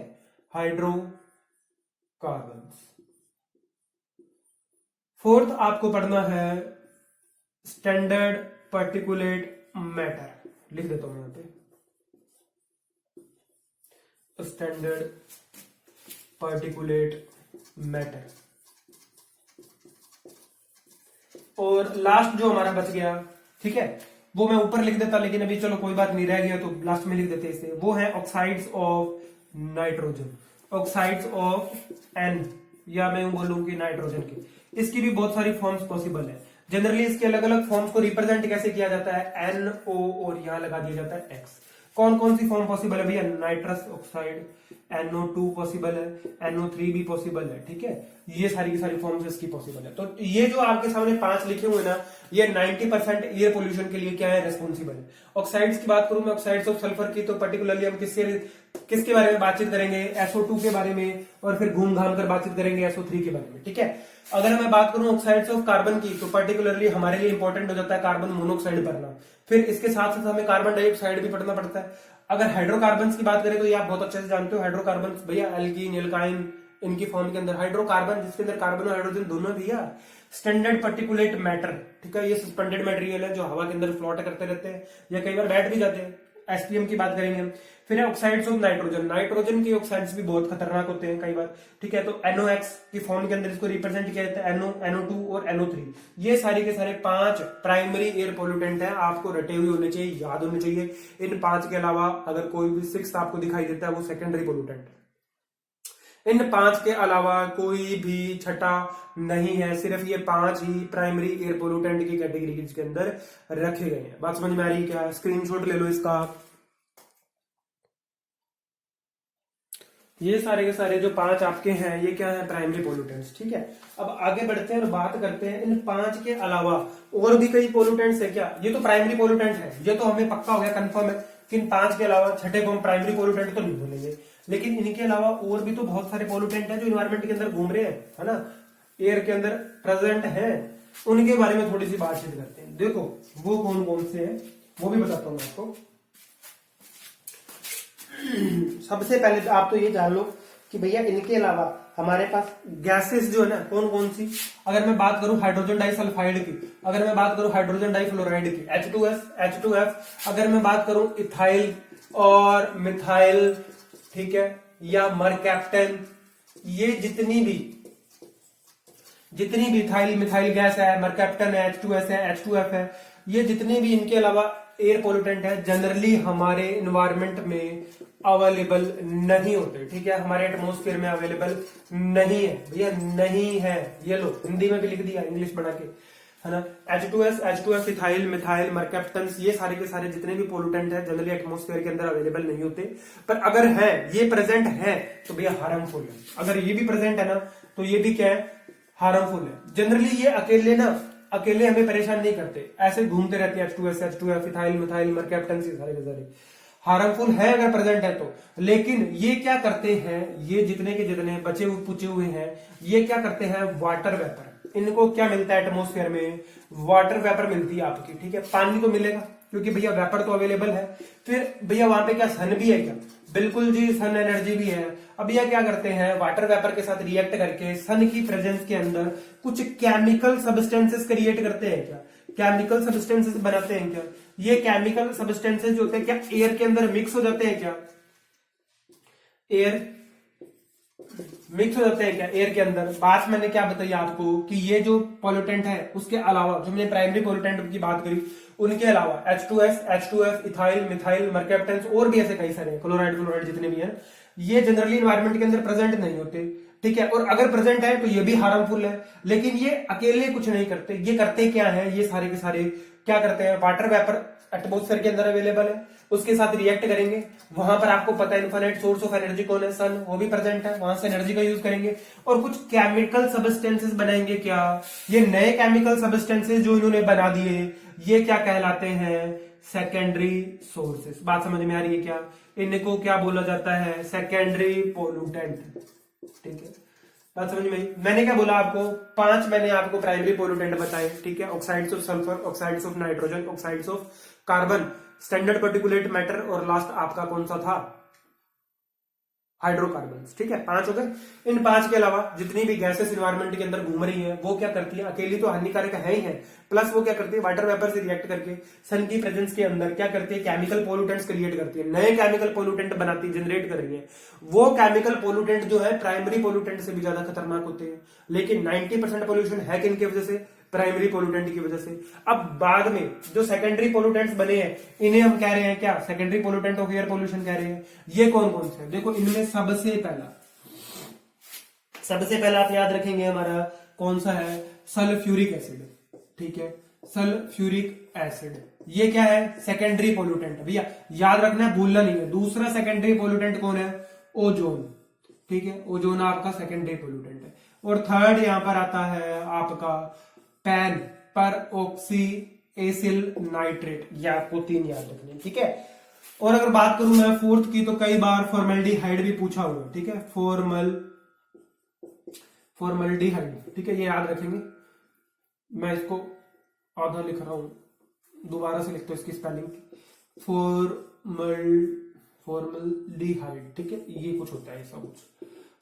हाइड्रोकार्बन। फोर्थ आपको पढ़ना है स्टैंडर्ड पार्टिकुलेट मैटर, लिख देता हूं यहां पे, स्टैंडर्ड पार्टिकुलेट मैटर। और लास्ट जो हमारा बच गया, ठीक है, वो मैं ऊपर लिख देता, लेकिन अभी चलो कोई बात नहीं, रह गया तो लास्ट में लिख देते इसे। वो है oxides of nitrogen, oxides of N, या मैं बोलूं कि नाइट्रोजन की। इसकी भी बहुत सारी फॉर्म्स पॉसिबल है। जनरली इसके अलग अलग फॉर्म्स को रिप्रेजेंट कैसे किया जाता है, NO और यहां लगा दिया जाता है X। कौन कौन सी फॉर्म पॉसिबल है भैया, नाइट्रस ऑक्साइड, NO2 पॉसिबल है, NO3 भी पॉसिबल है, ठीक है, ये सारी की सारी फॉर्म्स इसकी पॉसिबल है। तो ये जो आपके सामने 5 लिखे हुए ना, ये 90% एयर पोल्यूशन के लिए क्या है, रेस्पॉन्सिबल है। ऑक्साइड्स की बात करूं मैं, ऑक्साइड्स ऑफ सल्फर की, तो पर्टिकुलरली हम किसके बारे में बातचीत करेंगे, SO2 के बारे में, और फिर घूम घाम कर बातचीत करेंगे SO3 के बारे में, ठीक है। अगर मैं बात करूं ऑक्साइड्स ऑफ कार्बन की, तो पर्टिकुलरली हमारे लिए इंपॉर्टेंट हो जाता है कार्बन मोनोऑक्साइड पढ़ना, फिर इसके साथ साथ हमें कार्बन डाइऑक्साइड भी पढ़ना पड़ता है। अगर हाइड्रोकार्बन की बात करें तो ये आप बहुत अच्छे से जानते हो, हाइड्रोकार्बन भैया एल्कीन, एल्काइन, इनकी फॉर्म के अंदर हाइड्रोकार्बन, जिसके अंदर कार्बन और हाइड्रोजन दोनों भैया स्टैंडर्ड पार्टिकुलेट मैटर, ठीक है, ये सस्पेंडेड मटेरियल है जो हवा के अंदर फ्लोट करते रहते हैं या कई बार बैठ भी जाते हैं। SPM की बात करेंगे हम। फिर ऑक्साइड्स ऑफ नाइट्रोजन, नाइट्रोजन के ऑक्साइड्स भी बहुत खतरनाक होते हैं कई बार, ठीक है, तो NOx की फॉर्म के अंदर इसको रिप्रेजेंट किया जाता है, NO, NO2 और NO3। ये सारे के सारे 5 प्राइमरी एयर पोल्यूटेंट है, आपको रटे हुए होने चाहिए, याद होने चाहिए। इन 5 के अलावा अगर कोई भी 6th आपको दिखाई देता है वो सेकेंडरी पोल्यूटेंट है। इन 5 के अलावा कोई भी छठा नहीं है, सिर्फ ये 5 ही प्राइमरी एयर पोल्यूटेंट की कैटेगरी के अंदर रखे गए हैं। बात समझ में आ रही है क्या, स्क्रीनशॉट ले लो इसका। ये सारे के सारे जो 5 आपके हैं ये क्या है, प्राइमरी पोल्यूटेंट्स, ठीक है। अब आगे बढ़ते हैं और बात करते हैं इन 5 के अलावा और भी कई पोल्यूटेंट्स है क्या। ये तो प्राइमरी पोल्यूटेंट है, ये तो हमें पक्का हो गया, कंफर्म है कि इन 5 के अलावा छठे को हम प्राइमरी पोल्यूटेंट तो नहीं बोलेंगे, लेकिन इनके अलावा और भी तो बहुत सारे पोल्यूटेंट हैं जो इन्वायरमेंट के अंदर घूम रहे हैं, है ना, एयर के अंदर प्रेजेंट है, उनके बारे में थोड़ी सी बातचीत करते हैं। देखो वो कौन कौन से हैं वो भी बताता हूं मैं आपको। सबसे पहले तो आप तो ये जान लो कि भैया इनके अलावा हमारे पास गैसेस जो है ना कौन कौन सी। अगर मैं बात करूं हाइड्रोजन डाइसल्फाइड की, अगर मैं बात करूं हाइड्रोजन डाइफ्लोराइड की, H2S, H2F, अगर मैं बात करूं इथाइल और मिथाइल, ठीक है, या मरकैप्टन, ये जितनी भी इथाइल मिथाइल गैस है, मरकैप्टन है, H2S है, H2F है, ये जितने भी इनके अलावा एयर पोल्यूटेंट है जनरली हमारे इन्वायरमेंट में अवेलेबल नहीं होते, ठीक है, हमारे एटमॉस्फेयर में अवेलेबल नहीं है भैया, नहीं है। ये लो हिंदी में भी लिख दिया इंग्लिश बना के, है ना। H2S, H2F, इथाइल मिथाइल मरकैप्टन्स, ये सारे के सारे जितने भी पोल्यूटेंट है जनरली एटमॉस्फेयर के अंदर अवेलेबल नहीं होते, पर अगर है ये प्रेजेंट है तो भैया हार्मफुल है। अगर ये भी प्रेजेंट है ना तो ये भी क्या है, हार्मफुल है। जनरली ये अकेले हमें परेशान नहीं करते, ऐसे घूमते रहते हैं H2S, H2F, इथाइल मिथाइल मरकैप्टन्स, ये सारे के सारे हार्मफुल है अगर प्रेजेंट है तो। लेकिन ये क्या करते हैं, ये जितने के जितने बचे हुए पुचे हुए हैं ये क्या करते हैं, वाटर वेपर, इनको क्या मिलता है एटमॉस्फेयर में, वाटर वेपर मिलती है आपकी, ठीक है, पानी तो मिलेगा क्योंकि भैया वेपर तो अवेलेबल है। फिर भैया वहां पे क्या सन भी है क्या, बिल्कुल जी, सन एनर्जी भी है। अब यह क्या करते हैं, वाटर वेपर के साथ रिएक्ट करके सन की प्रेजेंस के अंदर कुछ केमिकल सब्सटेंसेस क्रिएट करते हैं क्या, केमिकल सब्सटेंसेस बनाते हैं क्या। ये केमिकल सब्सटेंसेस जो होते हैं क्या एयर के अंदर मिक्स हो जाते हैं क्या, एयर मिक्स हो जाते हैं क्या एयर के अंदर। बात मैंने क्या बताई आपको कि ये जो पोल्यूटेंट है उसके अलावा जो मैंने प्राइमरी पोल्यूटेंट की बात करी उनके अलावा H2S, H2F, इथाइल मिथाइल मरकैप्टन्स और भी ऐसे कई सारे हैं, क्लोराइड फ्लोराइड जितने भी हैं, ये जनरली इन्वायरमेंट के अंदर प्रेजेंट नहीं होते, ठीक है, और अगर प्रेजेंट है तो ये भी हार्मफुल है। लेकिन ये अकेले कुछ नहीं करते, ये करते क्या है, ये सारे के सारे क्या करते हैं, वाटर वेपर एटमॉस्फेयर के अंदर अवेलेबल है, उसके साथ रिएक्ट करेंगे, वहां पर आपको पता है इन्फिनिट सोर्स ऑफ एनर्जी कौन है, सन, वो भी प्रेजेंट है, वहां से एनर्जी का यूज करेंगे और कुछ केमिकल सब्सटेंसेस बनाएंगे क्या। ये नए केमिकल सब्सटेंसेस जो इन्होंने बना दिए ये क्या कहलाते हैं, सेकेंडरी सोर्सेस। बात समझ में आ रही है क्या, इनको क्या बोला जाता है, सेकेंडरी पोल्यूटेंट, ठीक है, बात समझ में आई। मैंने क्या बोला आपको, 5 मैंने आपको प्राइमरी पोल्यूटेंट बताए, ठीक है, oxides of sulphur, oxides of nitrogen, oxides of carbon, standard particulate matter, और लास्ट आपका कौन सा था, हाइड्रोकार्बन्स, ठीक है, 5 हो गए। इन 5 के अलावा जितनी भी गैसेस इन्वायरमेंट के अंदर घूम रही है वो क्या करती है, अकेली तो हानिकारक है ही है, प्लस वो क्या करती है, वाटर वेपर से रिएक्ट करके सन की प्रेजेंस के अंदर क्या करती है, केमिकल पोल्यूटेंट्स क्रिएट करती है, नए केमिकल पोल्यूटेंट बनाती है, जनरेट कर रही है। वो केमिकल पोल्यूटेंट जो है प्राइमरी पोल्यूटेंट से भी ज्यादा खतरनाक होते हैं, लेकिन 90% पोल्यूशन है किनकी वजह से, प्राइमरी पोल्यूटेंट की वजह से। अब बाद में जो सेकेंडरी पोल्यूटेंट्स बने हैं इन्हें हम कह रहे हैं क्या, secondary pollutant of air pollution कह रहे हैं। ये कौन कौन से, देखो इनमें सबसे पहला आप याद रखेंगे हमारा कौन सा है, सल्फ्यूरिक एसिड, ठीक है, सल्फ्यूरिक एसिड, ये क्या है, सेकेंडरी पोल्यूटेंट। भैया याद रखना है, भूलना नहीं है। दूसरा सेकेंडरी पोल्यूटेंट कौन है, ओजोन, ठीक है, ओजोन आपका सेकेंडरी पोल्यूटेंट है। और थर्ड यहां पर आता है आपका पैन पर ऑक्सी एसिल नाइट्रेट, ये आपको 3 याद रखने, ठीक है। और अगर बात करूं मैं फोर्थ की, तो कई बार फॉर्मल्डिहाइड भी पूछा हुआ है, ठीक है, फॉर्मल्डिहाइड, ठीक है, ये याद रखेंगे। मैं इसको आधा लिख रहा हूं, दोबारा से लिखता हूं इसकी स्पेलिंग, फॉर्मल्डिहाइड, ठीक है, ये कुछ होता है ऐसा कुछ।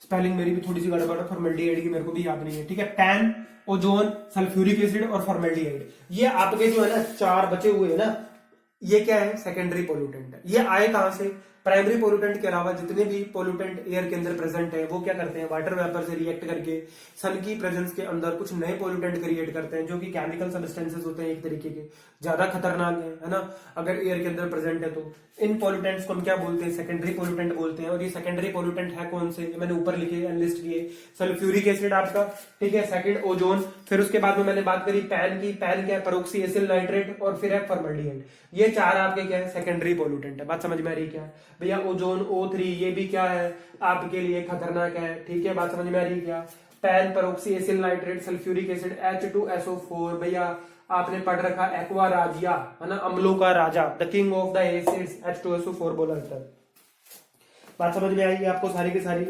स्पेलिंग मेरी भी थोड़ी सी गड़बड़ है, फॉर्मल्डिहाइड की मेरे को भी याद नहीं है, ठीक है। पैन, ओजोन, सल्फ्यूरिक एसिड और फॉर्मल्डिहाइड, ये आपके जो है ना 4 बचे हुए है ना, ये क्या है, सेकेंडरी पोल्यूटेंट है। ये आए कहां से, प्राइमरी पोल्यूटेंट के अलावा जितने भी पोल्यूटेंट एयर के अंदर प्रेजेंट है, वो क्या करते हैं, वाटर वेपर से रिएक्ट करके सन की प्रेजेंस के अंदर कुछ नए पोल्यूटेंट क्रिएट करते हैं, जो कि केमिकल सब्सटेंसेस होते हैं एक तरीके के, ज्यादा खतरनाक है ना, अगर एयर के अंदर प्रेजेंट है तो। इन पोल्यूटेंट्स को हम क्या बोलते हैं, सेकेंडरी पोल्यूटेंट बोलते हैं। और ये सेकेंडरी पोल्यूटेंट है कौन से, मैंने ऊपर लिखे लिस्ट किए, सल्फ्यूरिक एसिड आपका, ठीक है, सेकंड ओजोन, फिर उसके बाद में मैंने बात करी पैन की, पैन क्या है, पेरोक्सी एसिल नाइट्रेट, और फिर है फॉर्मल्डिहाइड। ये 4 आपके क्या है, सेकेंडरी पोल्यूटेंट है। बात समझ में आ रही क्या है भैया। ओजोन O3 ये भी क्या है, आपके लिए खतरनाक है, ठीक है, बात समझ में आ रही क्या। Pan, peroxy acyl nitrate, sulphuric acid, H2SO4, भैया आपने पढ़ रखा एक्वा राजिया, है ना, अम्लों का राजा, the king of the acids, H2SO4 बोला जाता है। बात समझ में आएगी आपको सारी की सारी।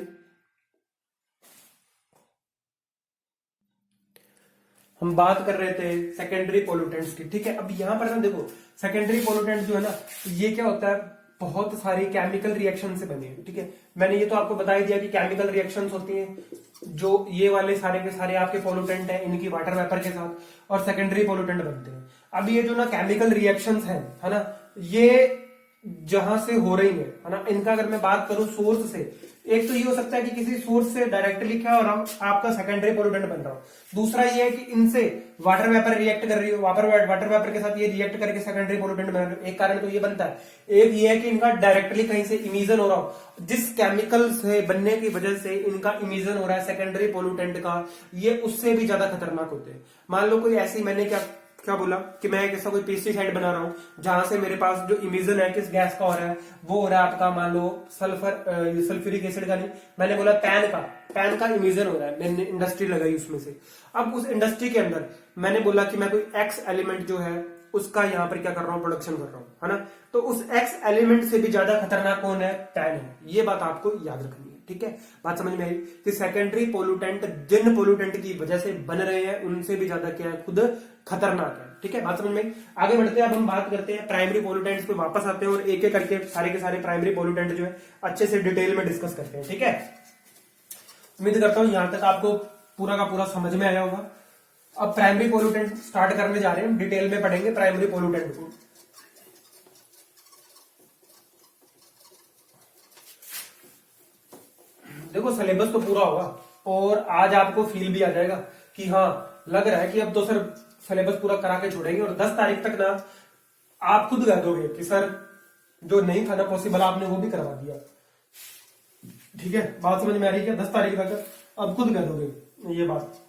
हम बात कर रहे थे सेकेंडरी पोल्यूटेंट्स की, ठीक है। अब यहां पर ना देखो, सेकेंडरी पोल्यूटेंट जो है ना, ये क्या होता है, बहुत सारी केमिकल रिएक्शन से बने हैं, ठीक है। मैंने ये तो आपको बता ही दिया कि केमिकल रिएक्शंस होती हैं, जो ये वाले सारे के सारे आपके पोल्यूटेंट हैं, इनकी वाटर वेपर के साथ और सेकेंडरी पोल्यूटेंट बनते हैं। अब ये जो ना केमिकल रिएक्शंस हैं, है ना, ये जहां से हो रही है ना, इनका अगर मैं बात करूं सोर्स से, एक तो ये हो सकता है कि किसी सोर्स से डायरेक्टली क्या हो रहा हो, आपका सेकेंडरी पोल्यूटेंट बन रहा हो। दूसरा ये है कि इनसे वाटर वेपर रिएक्ट कर रही हो, वाटर वेपर के साथ ये रिएक्ट करके सेकेंडरी पोल्यूटेंट बन रहे हो, एक कारण तो ये बनता है। एक ये है कि इनका डायरेक्टली कहीं से इमिशन हो रहा हो, जिस केमिकल से बनने की वजह से इनका इमिशन हो रहा है सेकेंडरी पोल्यूटेंट का, ये उससे भी ज्यादा खतरनाक होते हैं। मान लो कोई ऐसी, मैंने क्या बोला कि मैं एक ऐसा कोई पेस्टिसाइड बना रहा हूं जहां से मेरे पास जो इमिशन है किस गैस का हो रहा है, वो हो रहा है आपका, मान लो सल्फ्यूरिक एसिड का नहीं, मैंने बोला पैन का इमिशन हो रहा है, मैंने इंडस्ट्री लगाई उसमें से। अब उस इंडस्ट्री के अंदर मैंने बोला कि मैं कोई एक्स एलिमेंट जो है उसका यहां पर क्या कर रहा हूं, प्रोडक्शन कर रहा हूं, है ना। तो उस एक्स एलिमेंट से भी ज्यादा खतरनाक कौन है, पैन है। ये बात आपको याद रखनी है, ठीक है। बात समझ में आई कि सेकेंडरी पोल्यूटेंट जिन पोल्यूटेंट की वजह से बन रहे हैं, उनसे भी ज्यादा क्या है, खुद खतरनाक है, ठीक है। बात समझ में आगे बढ़ते हैं। अब हम बात करते हैं प्राइमरी पोल्यूटेंट्स पे, वापस आते हैं और एक एक करके सारे के सारे प्राइमरी पोल्यूटेंट जो है अच्छे से डिटेल में डिस्कस करते हैं, ठीक है। उम्मीद करता हूं यहां तक आपको पूरा का पूरा समझ में आया होगा। अब प्राइमरी पोल्यूटेंट स्टार्ट करने जा रहे हैं, डिटेल में पढ़ेंगे प्राइमरी पोल्यूटेंट को। देखो सिलेबस तो पूरा होगा और आज आपको फील भी आ जाएगा कि हाँ, लग रहा है कि अब तो सर सिलेबस पूरा करा के छोड़ेंगे, और 10 तारीख तक ना आप खुद कह दोगे कि सर जो नहीं था ना पॉसिबल, आपने वो भी करवा दिया, ठीक है। बात समझ में आ रही है, 10 तारीख तक अब खुद कह दोगे ये बात।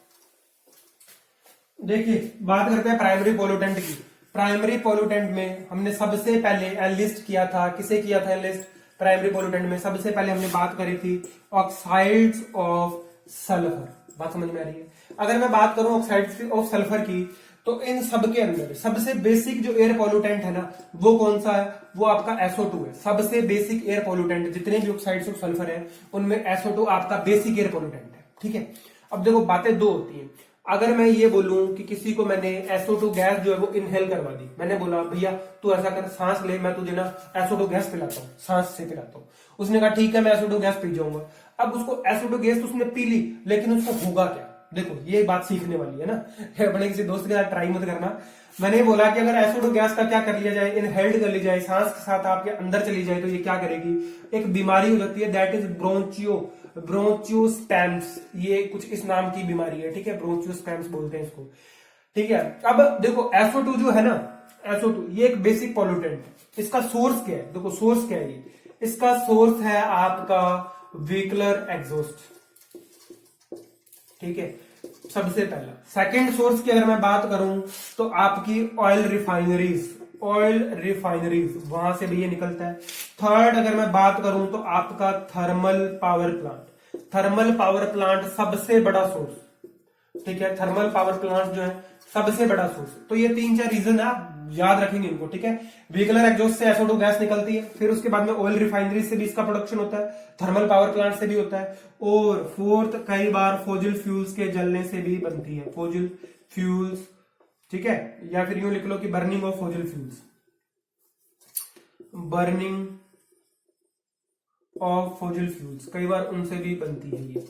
देखिए बात करते हैं प्राइमरी पोल्यूटेंट की। प्राइमरी पोल्यूटेंट में हमने सबसे पहले एनलिस्ट किया था, किसे किया था एनलिस्ट, प्राइमरी पोल्यूटेंट में सबसे पहले हमने बात करी थी ऑक्साइड्स ऑफ सल्फर। बात समझ में आ रही है। अगर मैं बात करूं ऑक्साइड्स ऑफ सल्फर की, तो इन सब के अंदर सबसे बेसिक जो एयर पोल्यूटेंट है ना, वो कौन सा है, वो आपका SO2 है। सबसे बेसिक एयर पोल्यूटेंट जितने भी ऑक्साइड्स ऑफ सल्फर है, उनमें SO2 आपका बेसिक एयर पोल्यूटेंट है, ठीक है। अब देखो बातें दो होती है। अगर मैं ये बोलूं कि किसी को मैंने SO2 गैस जो है वो इनहेल करवा दी, मैंने बोला भैया तू ऐसा कर, सांस ले, मैं तुझे ना SO2 गैस पिलाता हूँ, सांस से पिलाता हूँ। उसने कहा ठीक है, मैं SO2 गैस पी जाऊंगा। अब उसको SO2 गैस उसने पी ली, लेकिन उसको होगा क्या, देखो ये बात सीखने वाली है ना, अपने किसी दोस्त के साथ ट्राई मत करना। मैंने बोला कि अगर SO2 गैस का क्या कर लिया जाए, इनहेल्ड कर ली जाए, सांस के साथ आपके अंदर चली जाए, तो ये क्या करेगी, एक बीमारी हो जाती है, दैट इज ब्रोंचियोस्पैम्स। ये कुछ इस नाम की बीमारी है, ठीक है, ब्रोंचियोस्पैम्स बोलते हैं इसको, ठीक है। अब देखो SO2 जो है ना, SO2 ये एक बेसिक पोल्यूटेंट, इसका सोर्स क्या है, देखो सोर्स क्या है, इसका सोर्स है आपका व्हीकलर एग्जॉस्ट, ठीक है। सबसे पहला। सेकंड सोर्स की अगर मैं बात करूं तो आपकी ऑयल रिफाइनरीज, वहां से भी ये निकलता है। थर्ड अगर मैं बात करूं तो आपका थर्मल पावर प्लांट सबसे बड़ा सोर्स, ठीक है। थर्मल पावर प्लांट जो है सबसे बड़ा सोर्स। तो ये 3-4 रीजन है, आप याद रखेंगे इनको, ठीक है। व्हीकलर एग्जॉस्ट से SO2 गैस निकलती है, फिर उसके बाद में ऑयल रिफाइनरी से भी इसका प्रोडक्शन होता है, थर्मल पावर प्लांट से भी होता है, और फोर्थ कई बार फॉसिल फ्यूल्स के जलने से भी बनती है, फॉसिल फ्यूल्स, ठीक है। या फिर यूं लिख लो कि बर्निंग ऑफ फॉसिल फ्यूल्स, कई बार उनसे भी बनती है ये,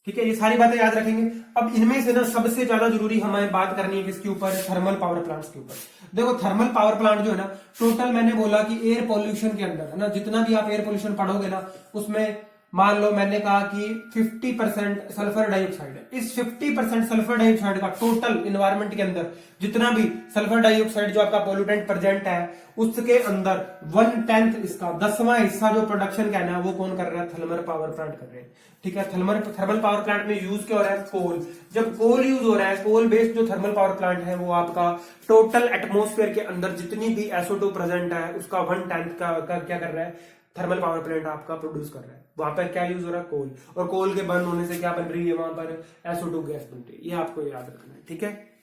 ठीक है। ये सारी बातें याद रखेंगे। अब इनमें से ना सबसे ज्यादा जरूरी हमें बात करनी है किसके ऊपर, थर्मल पावर प्लांट्स के ऊपर। देखो थर्मल पावर प्लांट जो है ना, टोटल मैंने बोला कि एयर पॉल्यूशन के अंदर है ना, जितना भी आप एयर पॉल्यूशन पढ़ोगे ना, उसमें मान लो मैंने कहा कि 50% सल्फर डाइऑक्साइड है। इस 50% सल्फर डाइऑक्साइड का टोटल इन्वायरमेंट के अंदर जितना भी सल्फर डाइऑक्साइड जो आपका पोल्यूटेंट प्रेजेंट है, उसके अंदर 1/10 इसका 10वां हिस्सा जो प्रोडक्शन का है ना, वो कौन कर रहा है, थर्मल पावर प्लांट कर रहे हैं, ठीक है। थर्मल पावर प्लांट में यूज क्या हो रहा है, कोल। जब कोल यूज हो रहा है, कोल बेस्ड जो थर्मल पावर प्लांट है, वो आपका टोटल एटमॉस्फेयर के अंदर जितनी भी SO2 प्रेजेंट है उसका 1/10 का क्या कर रहा है, थर्मल पावर प्लांट आपका प्रोड्यूस कर रहा है। वहां पर क्या यूज हो रहा है, कोल, और कोल के बर्न होने से क्या बन रही है, वहां पर SO2 गैस बन रही है। ये आपको याद रखना है, ठीक है।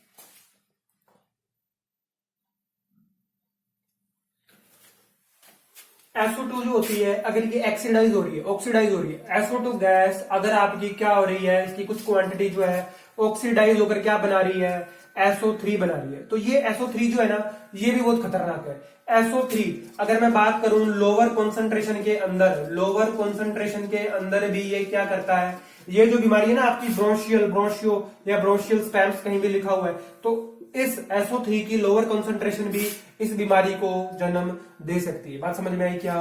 SO2 जो होती है, अगर ये ऑक्सीडाइज हो रही है, SO2 गैस अगर आपकी क्या हो रही है, इसकी कुछ क्वांटिटी जो है ऑक्सीडाइज होकर क्या बना रही है, SO3 बना रही है। तो ये SO3 जो है ना, ये भी बहुत खतरनाक है। SO3 अगर मैं बात करूं लोअर कॉन्सेंट्रेशन के अंदर भी ये क्या करता है, ये जो बीमारी है ना आपकी ब्रोंशियो या ब्रोंशियल स्पैम्स कहीं भी लिखा हुआ है, तो इस SO3 की लोअर कॉन्सेंट्रेशन भी इस बीमारी को जन्म दे सकती है। बात समझ में आई क्या?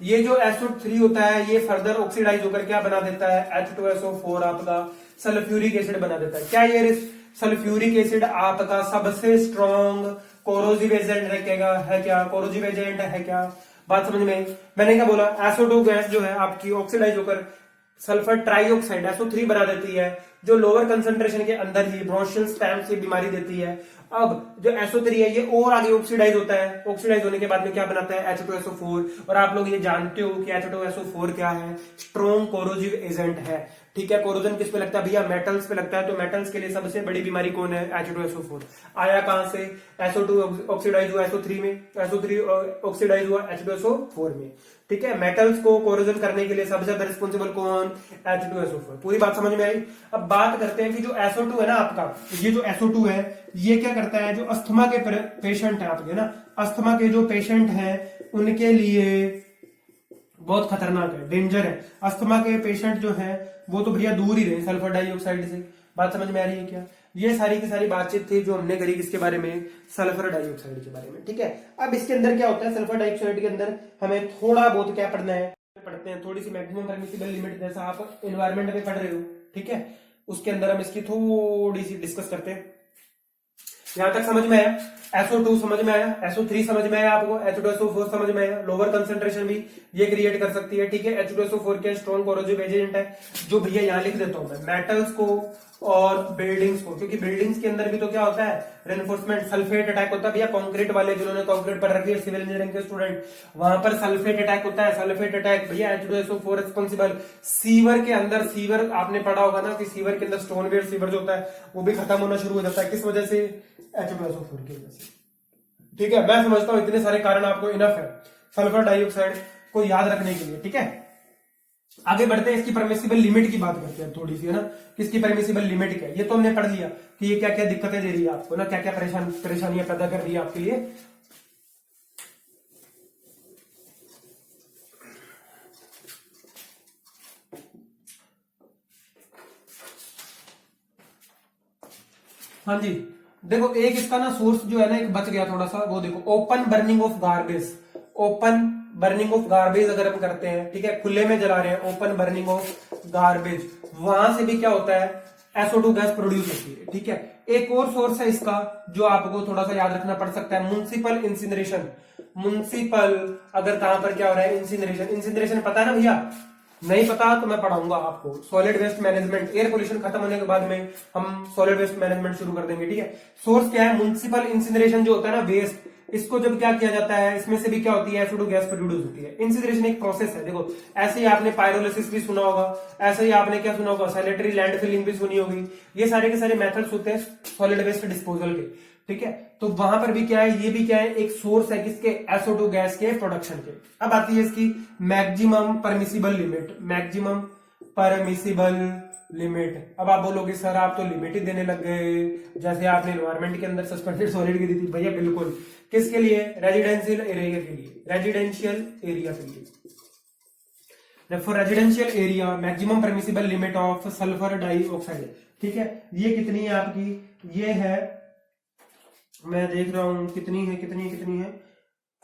ये जो SO3 होता है, ये फर्दर ऑक्सीडाइज होकर क्या बना देता है, H2SO4 आपका सल्फ्यूरिक एसिड बना देता है। क्या ये सल्फ्यूरिक एसिड आपका सबसे स्ट्रॉन्ग कोरोजिव एजेंट है क्या, कोरोजिव एजेंट है क्या? बात समझ में? मैंने क्या बोला, SO2 गैस जो है आपकी ऑक्सीडाइज होकर सल्फर ट्राइऑक्साइड SO3 बना देती है, जो लोअर कंसंट्रेशन के अंदर ही ब्रोंशियल स्पैम से बीमारी देती है। अब जो SO3 है ये और आगे ऑक्सीडाइज होता है, ऑक्सीडाइज होने के बाद में क्या बनाता है, H2SO4। और आप लोग ये जानते हो कि H2SO4 क्या है, स्ट्रॉन्ग कोरोजिव एजेंट है, ठीक है। कोरोजन किस पे लगता है भैया, मेटल्स पे लगता है। तो मेटल्स के लिए सबसे बड़ी बीमारी कौन है, H2SO4। आया कहां से, SO2 ऑक्सीडाइज हुआ SO3 में, SO3 ऑक्सीडाइज हुआ H2SO4 में, ठीक है। मेटल्स को कोरोजन करने के लिए सबसे ज्यादा रिस्पॉन्सिबल कौन, H2SO4। पूरी बात समझ में आई? अब बात करते हैं कि जो SO2 है ना आपका, ये जो SO2 है ये क्या करता है, जो अस्थमा के पेशेंट है आपके ना, अस्थमा के जो पेशेंट हैं उनके लिए बहुत खतरनाक है, डेंजर है। अस्थमा के पेशेंट जो है वो तो भैया दूर ही रहे सल्फर डाइऑक्साइड से। बात समझ में आ रही है क्या? ये सारी की सारी बातचीत थी जो हमने करी किसके बारे में, सल्फर डाइऑक्साइड के बारे में, ठीक है। अब इसके अंदर क्या होता है, सल्फर डाइऑक्साइड के अंदर हमें थोड़ा बहुत क्या पढ़ना है, पढ़ते हैं थोड़ी सी मैक्सिमम परमिसिबल लिमिट, जैसा आप एनवायरमेंट में पढ़ रहे हो, ठीक है। उसके अंदर हम इसकी थोड़ी सी डिस्कस करते हैं। यहां तक समझ में आया? SO2 समझ में आया, SO3 समझ में आया आपको, H2SO4 समझ में आया। लोअर कंसंट्रेशन भी ये क्रिएट कर सकती है, ठीक है। H2SO4 के स्ट्रॉन्ग कोरोजिव एजेंट है, जो भैया यहां लिख देता हूं मैं, मेटल्स को और बिल्डिंग्स को, क्योंकि बिल्डिंग्स के अंदर भी तो क्या होता है, रेनफोर्समेंट, सल्फेट अटैक होता है भैया। कंक्रीट वाले जिन्होंने कंक्रीट पर रखी है, सिविल इंजीनियरिंग के स्टूडेंट, वहां पर सल्फेट अटैक होता है। सल्फेट अटैक भैया H2SO4 रिस्पॉन्सिबल। सीवर के अंदर, सीवर आपने पढ़ा होगा ना कि सीवर के अंदर स्टोनवेयर सीवर जो होता है वो भी खत्म होना शुरू हो जाता है, किस वजह से, H2SO4 की वजह से, ठीक है। मैं समझता हूं इतने सारे कारण आपको इनफ है सल्फर डाइऑक्साइड को याद रखने के लिए, ठीक है। आगे बढ़ते हैं, इसकी परमिसिबल लिमिट की बात करते हैं थोड़ी सी, है ना। किसकी परमिसिबल लिमिट क्या है, ये तो हमने पढ़ लिया कि ये क्या क्या दिक्कतें दे रही है आपको ना, क्या क्या परेशानियां पैदा कर रही है आपके लिए। हाँ जी, देखो एक इसका ना सोर्स जो है ना एक बच गया थोड़ा सा, वो देखो, open burning of garbage. Open burning of garbage अगर हम करते हैं, ठीक है, खुले में जला रहे हैं, ओपन बर्निंग ऑफ गार्बेज, वहां से भी क्या होता है, SO2 गैस प्रोड्यूस होती है, ठीक है। एक और सोर्स है इसका जो आपको थोड़ा सा याद रखना पड़ सकता है, म्युनिसिपल इंसिनरेशन। म्युनिसिपल अगर कहां पर क्या हो रहा है, इंसिनरेशन। इंसिनरेशन पता है ना भैया, नहीं पता तो मैं पढ़ाऊंगा आपको। Solid waste management, air pollution खत्म होने के बाद में हम सॉलिड वेस्ट मैनेजमेंट शुरू कर देंगे, ठीक है। सोर्स क्या है, म्युनिसिपल इंसिनरेशन जो होता है ना वेस्ट, इसको जब क्या किया जाता है, इसमें से भी क्या होती है, SO2 गैस प्रोड्यूस होती है। इंसिनरेशन एक प्रोसेस है, देखो ऐसे ही आपने पायरोलिसिस भी सुना होगा, ऐसे ही आपने क्या सुना होगा, सैनिटरी लैंड फिलिंग भी सुनी होगी। ये सारे के सारे मेथड्स होते हैं सॉलिड वेस्ट डिस्पोजल के, ठीक है। तो वहां पर भी क्या है, ये भी क्या है, एक सोर्स है किसके, SO2 गैस के प्रोडक्शन के। अब आती है इसकी maximum permissible limit, maximum permissible limit. अब आप बोलोगे सर आप तो लिमिट ही देने लग गए, जैसे आपने एनवायरमेंट के अंदर सस्पेंडेड सॉलिड की दी थी। भैया बिल्कुल, किसके लिए, रेजिडेंशियल एरिया के लिए, रेजिडेंशियल एरिया के लिए। For residential area maximum permissible limit of sulphur dioxide, ठीक है। ये कितनी है आपकी, ये है, मैं देख रहा हूं कितनी है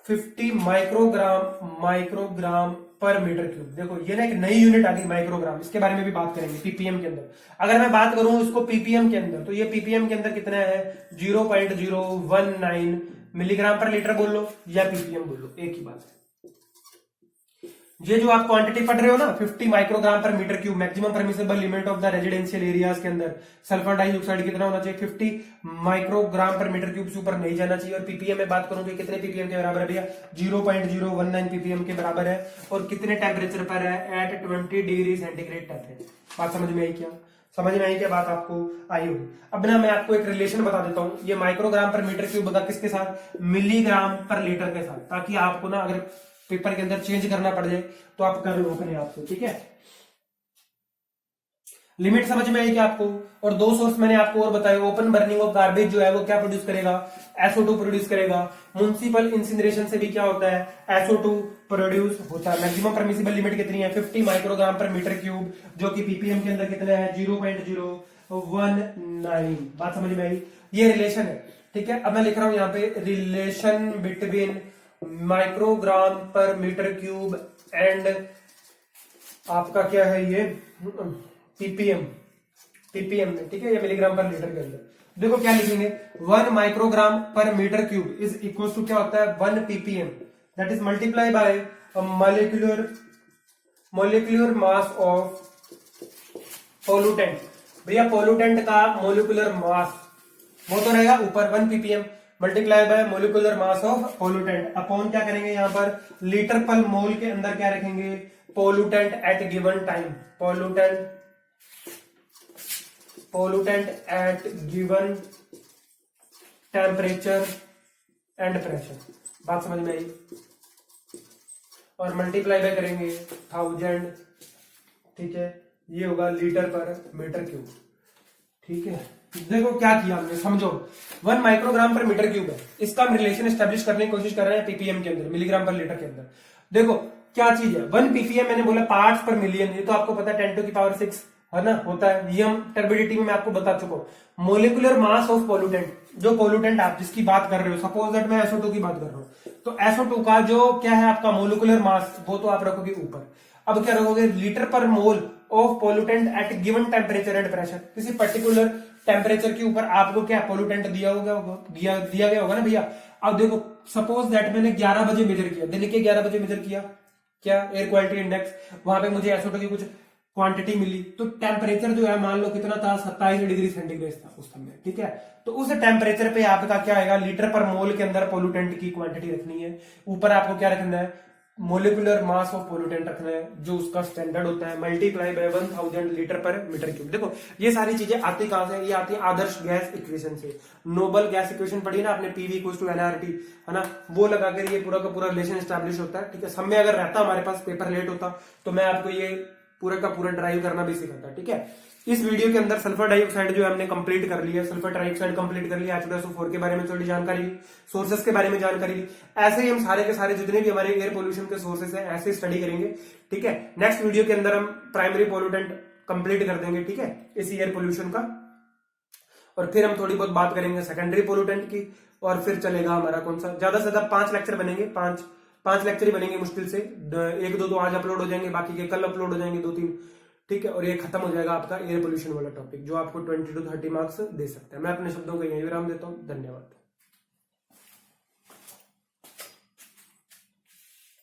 50 माइक्रोग्राम पर मीटर क्यूब। देखो ये ना एक नई यूनिट आ गई माइक्रोग्राम, इसके बारे में भी बात करेंगे पीपीएम के अंदर। अगर मैं बात करूं इसको पीपीएम के अंदर, तो ये पीपीएम के अंदर कितना है, 0.019 मिलीग्राम पर लीटर बोल लो या पीपीएम बोल लो, एक ही बात है। ये जो आप क्वांटिटी पढ़ रहे हो ना, 50 microgram per metre cube maximum permissible limit of the residential areas के अंदर सल्फर डाइऑक्साइड कितना होना चाहिए, 50 माइक्रोग्राम पर मीटर क्यूब से ऊपर नहीं जाना चाहिए। और पीपीएम में बात करूं तो कितने पीपीएम के बराबर है भैया, 0.019 पीपीएम के बराबर है। और कितने टेम्परेचर पर है, एट 20 डिग्री सेंटीग्रेड टेम्परेचर। बात समझ में आई क्या, समझ में आई क्या बात आपको आई होगी। अब ना मैं आपको एक रिलेशन बता देता हूं, ये माइक्रोग्राम पर मीटर क्यूब बता किसके साथ, मिलीग्राम पर लीटर के साथ, ताकि आपको ना अगर पेपर के अंदर चेंज करना पड़ जाए तो आप कर लो अपने आप से, ठीक है। लिमिट समझ में आई क्या आपको। और दो सोर्स मैंने आपको और बताया, ओपन बर्निंग ऑफ गार्बेज जो है वो क्या प्रोड्यूस करेगा, SO2 प्रोड्यूस करेगा। म्युनिसिपल इंसिनरेशन से भी क्या होता है, SO2 प्रोड्यूस होता है। मैक्सिमम परमिसिबल लिमिट कितनी है, 50 माइक्रोग्राम पर मीटर क्यूब, जो कि पीपीएम के अंदर कितना है, 0.019। बात समझ में आई, ये रिलेशन है, ठीक है। अब मैं लिख रहा हूं यहाँ पे relation between microgram per metre cube and आपका क्या है ये पीपीएम में, ठीक है, ये मिलीग्राम पर लीटर के अंदर। देखो क्या लिखेंगे, 1 microgram per metre cube is equal to क्या होता है, 1 PPM, that is multiply by molecular mass of pollutant. भैया पोल्यूटेंट का मोलिकुलर मास वो तो रहेगा ऊपर 1 PPM multiply by molecular mass of pollutant upon क्या करेंगे यहाँ पर, लीटर पर मोल के अंदर क्या रखेंगे, pollutant at given time, pollutant at given temperature and pressure. बात समझ में आई। और मल्टीप्लाई बाय करेंगे 1000, ठीक है, ये होगा लीटर पर मीटर क्यूब, ठीक है। देखो क्या किया हमने, समझो 1 माइक्रोग्राम पर मीटर क्यूब है, इसका हम रिलेशन एस्टेब्लिश करने की कोशिश कर रहे हैं पीपीएम के अंदर, मिलीग्राम पर लीटर के अंदर। देखो क्या चीज है, 1 पीपीएम मैंने बोला पार्ट्स पर मिलियन, ये तो आपको पता है 10 to the power 6 है ना, होता है। ये हम टर्बिडिटी में मैं आपको बता चुका हूं। मोलिकुलर मास ऑफ पोल्यूटेंट, जो पोल्यूटेंट आप जिसकी बात कर रहे हो, सपोज दैट मैं SO2 की बात कर रहा हूं, तो SO2 का जो क्या है आपका मोलिकुलर मास, वो तो आप रखोगे ऊपर। अब क्या रखोगे, litre per mole of pollutant at given temperature and pressure, किसी पर्टिकुलर टेम्परेचर के ऊपर आपको क्या पोल्यूटेंट दिया गया होगा ना भैया। अब देखो सपोज दैट मैंने 11 बजे मेजर किया, दिन के 11 बजे मेजर किया, क्या एयर क्वालिटी इंडेक्स, वहां पे मुझे SO2 की कुछ क्वांटिटी मिली, तो टेम्परेचर जो है मान लो कितना था, 27 डिग्री सेंटीग्रेड था उस समय, ठीक है। तो उस टेम्परेचर पे आपका क्या आएगा, लीटर पर मोल के अंदर पोल्यूटेंट की क्वांटिटी रखनी है, ऊपर आपको क्या रखना है, मोलिकुलर मास ऑफ पोल्यूटेंट रखना है, जो उसका स्टैंडर्ड होता है, मल्टीप्लाई बाय 1000 लीटर पर मीटर क्यूब। देखो ये सारी चीजें आती कहां से, ये आती है आदर्श गैस इक्वेशन से। नोबल गैस इक्वेशन पढ़ी ना आपने, PV = nRT, है ना, वो लगाकर ये पूरा का पूरा रिलेशन एस्टैब्लिश होता है, ठीक है। सब में अगर रहता हमारे पास, पेपर लेट होता तो मैं आपको ये पूरा का पूरा ड्राइव करना भी सिखाता, ठीक है। इस वीडियो के अंदर सल्फर डाइऑक्साइड जो हमने कंप्लीट कर लिया, सल्फर डाइऑक्साइड कंप्लीट कर लिया, H2SO4 के बारे में थोड़ी जानकारी ली, सोर्सेस के बारे में जानकारी ली। ऐसे ही हम सारे के सारे जितने भी हमारे एयर पोल्यूशन के सोर्सेस हैं ऐसे स्टडी करेंगे, ठीक है। नेक्स्ट वीडियो के अंदर हम प्राइमरी पोल्यूटेंट कंप्लीट कर देंगे, ठीक है, इसी एयर पोल्यूशन का। और फिर हम थोड़ी बहुत बात करेंगे सेकेंडरी पोल्यूटेंट की, और फिर चलेगा हमारा कौन सा, ज्यादा से ज्यादा 5 लेक्चर बनेंगे, पांच लेक्चर ही बनेंगे मुश्किल से, 1-2 तो आज अपलोड हो जाएंगे, बाकी के कल अपलोड हो जाएंगे 2-3, ठीक है। और ये खत्म हो जाएगा आपका एयर पोल्यूशन वाला टॉपिक, जो आपको 20 to 30 मार्क्स दे सकता है। मैं अपने शब्दों को यहीं विराम देता हूं, धन्यवाद।